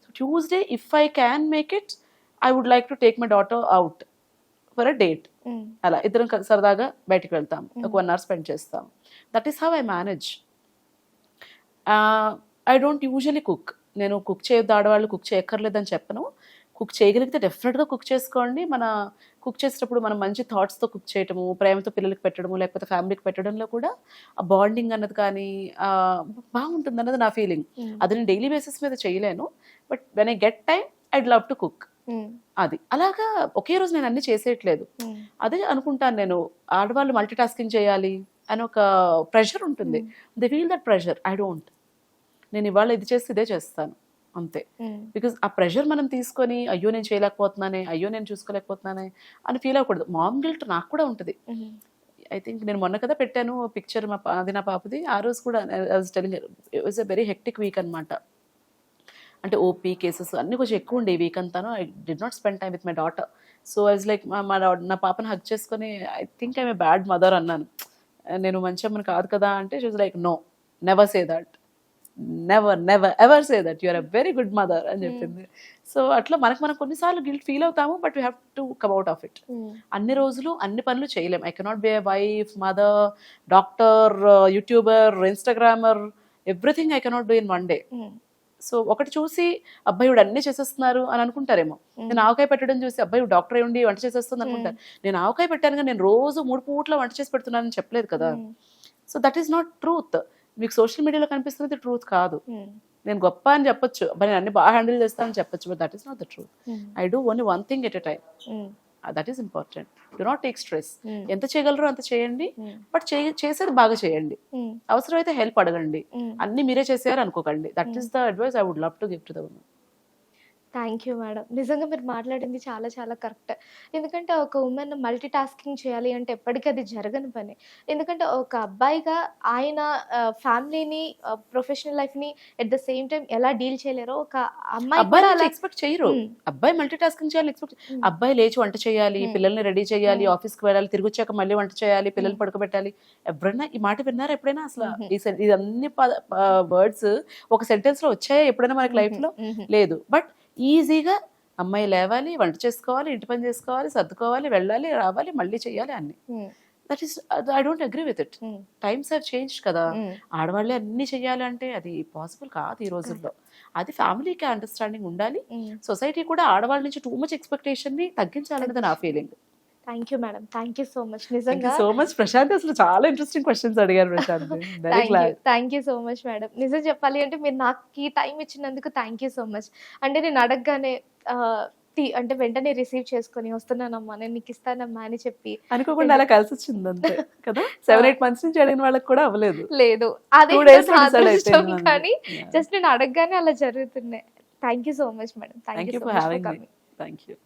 So Tuesday if I can make it, I would like to take my daughter out for a date. అలా ఇద్దరం సరదాగా బయటికి వెళ్తాం, ఒక 1 hour స్పెండ్ చేస్తాం. That is how I manage. I don't usually cook. నేను కుక్ చేయొద్దు, ఆడవాళ్ళు కుక్ చేయక్కర్లేదని చెప్పను. కుక్ చేయగలిగితే డెఫినెట్గా కుక్ చేసుకోండి. మన కుక్ చేసేటప్పుడు మనం మంచి థాట్స్తో కుక్ చేయటము, ప్రేమతో పిల్లలకి పెట్టడము, లేకపోతే ఫ్యామిలీకి పెట్టడంలో కూడా ఆ బాండింగ్ అన్నది కానీ బాగుంటుంది అన్నది నా ఫీలింగ్. అది నేను డైలీ బేసిస్ మీద చేయలేను, but when I get time I'd love to cook. అది అలాగా ఒకే రోజు నేను అన్ని చేసేయట్లేదు. అదే అనుకుంటాను నేను, ఆడవాళ్ళు మల్టీ టాస్కింగ్ చేయాలి అని ఒక ప్రెషర్ ఉంటుంది. They feel that pressure. I don't. నేను ఇవాళ ఇది చేస్తే ఇదే చేస్తాను అంతే. బికాజ్ ఆ ప్రెషర్ మనం తీసుకొని అయ్యో నేను చేయలేకపోతున్నానే, అయ్యో నేను చూసుకోలేకపోతున్నానే అని ఫీల్ అవ్వకూడదు. మామ్ గిల్ట్ నాకు కూడా ఉంటుంది. ఐ థింక్ నేను మొన్న కదా పెట్టాను పిక్చర్, అది నా పాపది. ఆ రోజు కూడా it was a very hectic week అనమాట. అంటే ఓపీ కేసెస్ అన్నీ కొంచెం ఎక్కువ ఉండే ఈ వీక్ అంతాను. I did not spend time with my daughter. So I was like నా పాపను హగ్ చేసుకొని I think I'm a bad mother అన్నాను. నేను మంచి అమ్మని కాదు కదా అంటే she was like no, never say that, never never ever say that, you're a very good mother అని చెప్పింది. సో అట్లా మనం కొన్నిసార్లు గిల్ట్ ఫీల్ అవుతాము, but we have to come out of it. అన్ని రోజులు అన్ని పనులు చేయలేం. I cannot be a wife, mother, doctor, YouTuber, Instagrammer, everything I cannot do in one day. So ఒకటి చూసి అబ్బాయిడు అన్ని చేసేస్తున్నారు అని అనుకుంటారేమో. నేను ఆవకాయ పెట్టడం చూసి అబ్బాయి డాక్టర్ అయి ఉండి వంట చేసేస్తుంది అనుకుంటారు. నేను ఆవకాయ పెట్టాను కానీ నేను రోజు 3 పూట్ల వంట చేసి పెడుతున్నానని చెప్పలేదు కదా. So that is not truth. మీకు సోషల్ మీడియాలో కనిపిస్తున్నది ట్రూత్ కాదు. నేను గొప్ప అని చెప్పొచ్చు, అబ్బాయి నేను అన్ని బాగా హ్యాండిల్ చేస్తానని చెప్పొచ్చు, but that is not the truth. I do only one thing at a time. That is important. Do not take stress. ఎంత చేయగలరో అంత చేయండి, బట్ చేసేది బాగా చేయండి. అవసరమైతే హెల్ప్ అడగండి. అన్ని మీరే చేసేయారు అనుకోకండి. That is the advice I would love to give to the women. Thank you madam. నిజంగా మీరు మాట్లాడింది చాలా చాలా కరెక్ట్. ఎందుకంటే ఒక ఉమెన్ మల్టీ టాస్కింగ్ చేయాలి అంటే ఎప్పటికీ అది జరగని పని. ఎందుకంటే ఒక అబ్బాయిగా ఆయన ఫ్యామిలీని, ప్రొఫెషనల్ లైఫ్ని ఎట్ ద సేమ్ టైం ఎలా డీల్ చేయలేరో ఒక అమ్మాయి కూడా అలా ఎక్స్పెక్ట్ చేయరు. అబ్బాయి మల్టీ టాస్కింగ్ చేయాలి ఎక్స్పెక్ట్. అబ్బాయి లేచి వంట చేయాలి, పిల్లల్ని రెడీ చేయాలి, ఆఫీస్కి వెళ్ళాలి, తిరిగి వచ్చాక మళ్ళీ వంట చేయాలి, పిల్లల్ని పడుకోబెట్టాలి. ఎవరైనా ఈ మాట విన్నారా ఎప్పుడైనా? అసలు ఇదన్ని వర్డ్స్ ఒక సెంటెన్స్ లో వచ్చాయా ఎప్పుడైనా మనకి లైఫ్ లో? లేదు. బట్ ఈజీగా అమ్మాయి లేవాలి, వంట చేసుకోవాలి, ఇంటి పని చేసుకోవాలి, సర్దుకోవాలి, వెళ్ళాలి, రావాలి, మళ్ళీ చేయాలి అన్ని. That is I don't agree with it. Times have change కదా. ఆడవాళ్ళే అన్ని చెయ్యాలి అంటే అది పాసిబుల్ కాదు ఈ రోజుల్లో. అది ఫ్యామిలీకి అండర్స్టాండింగ్ ఉండాలి. సొసైటీ కూడా ఆడవాళ్ళ నుంచి టూ మచ్ ఎక్స్పెక్టేషన్ ని తగ్గించాలన్నది నా feeling. Thank you madam. Thank you so much. నిజంగా సో మచ్ ప్రశాంత్. అసలు చాలా ఇంట్రెస్టింగ్ క్వశ్చన్స్ అడిగారు Prashant. Thank you so much madam. నిజం చెప్పాలి అంటే మీరు నాకు ఈ టైం ఇచ్చినందుకు థ్యాంక్ యూ సో మచ్. అంటే నేను అడగగానే అంటే వెంటనే రిసీవ్ చేసుకొని వస్తున్నానమ్మా, నేను నీకు ఇస్తానమ్మా అని చెప్పి అనుకోకుండా అలా కలిసి వచ్చింది అంతే కదా. 7-8 months నుంచి అడిగిన వాళ్ళకి కూడా అవ్వలేదు. లేదు అదే కానీ జస్ట్ నేను అడగగానే అలా జరుగుతున్నాయి. Thank you so much madam. Thank you for having me. Thank you.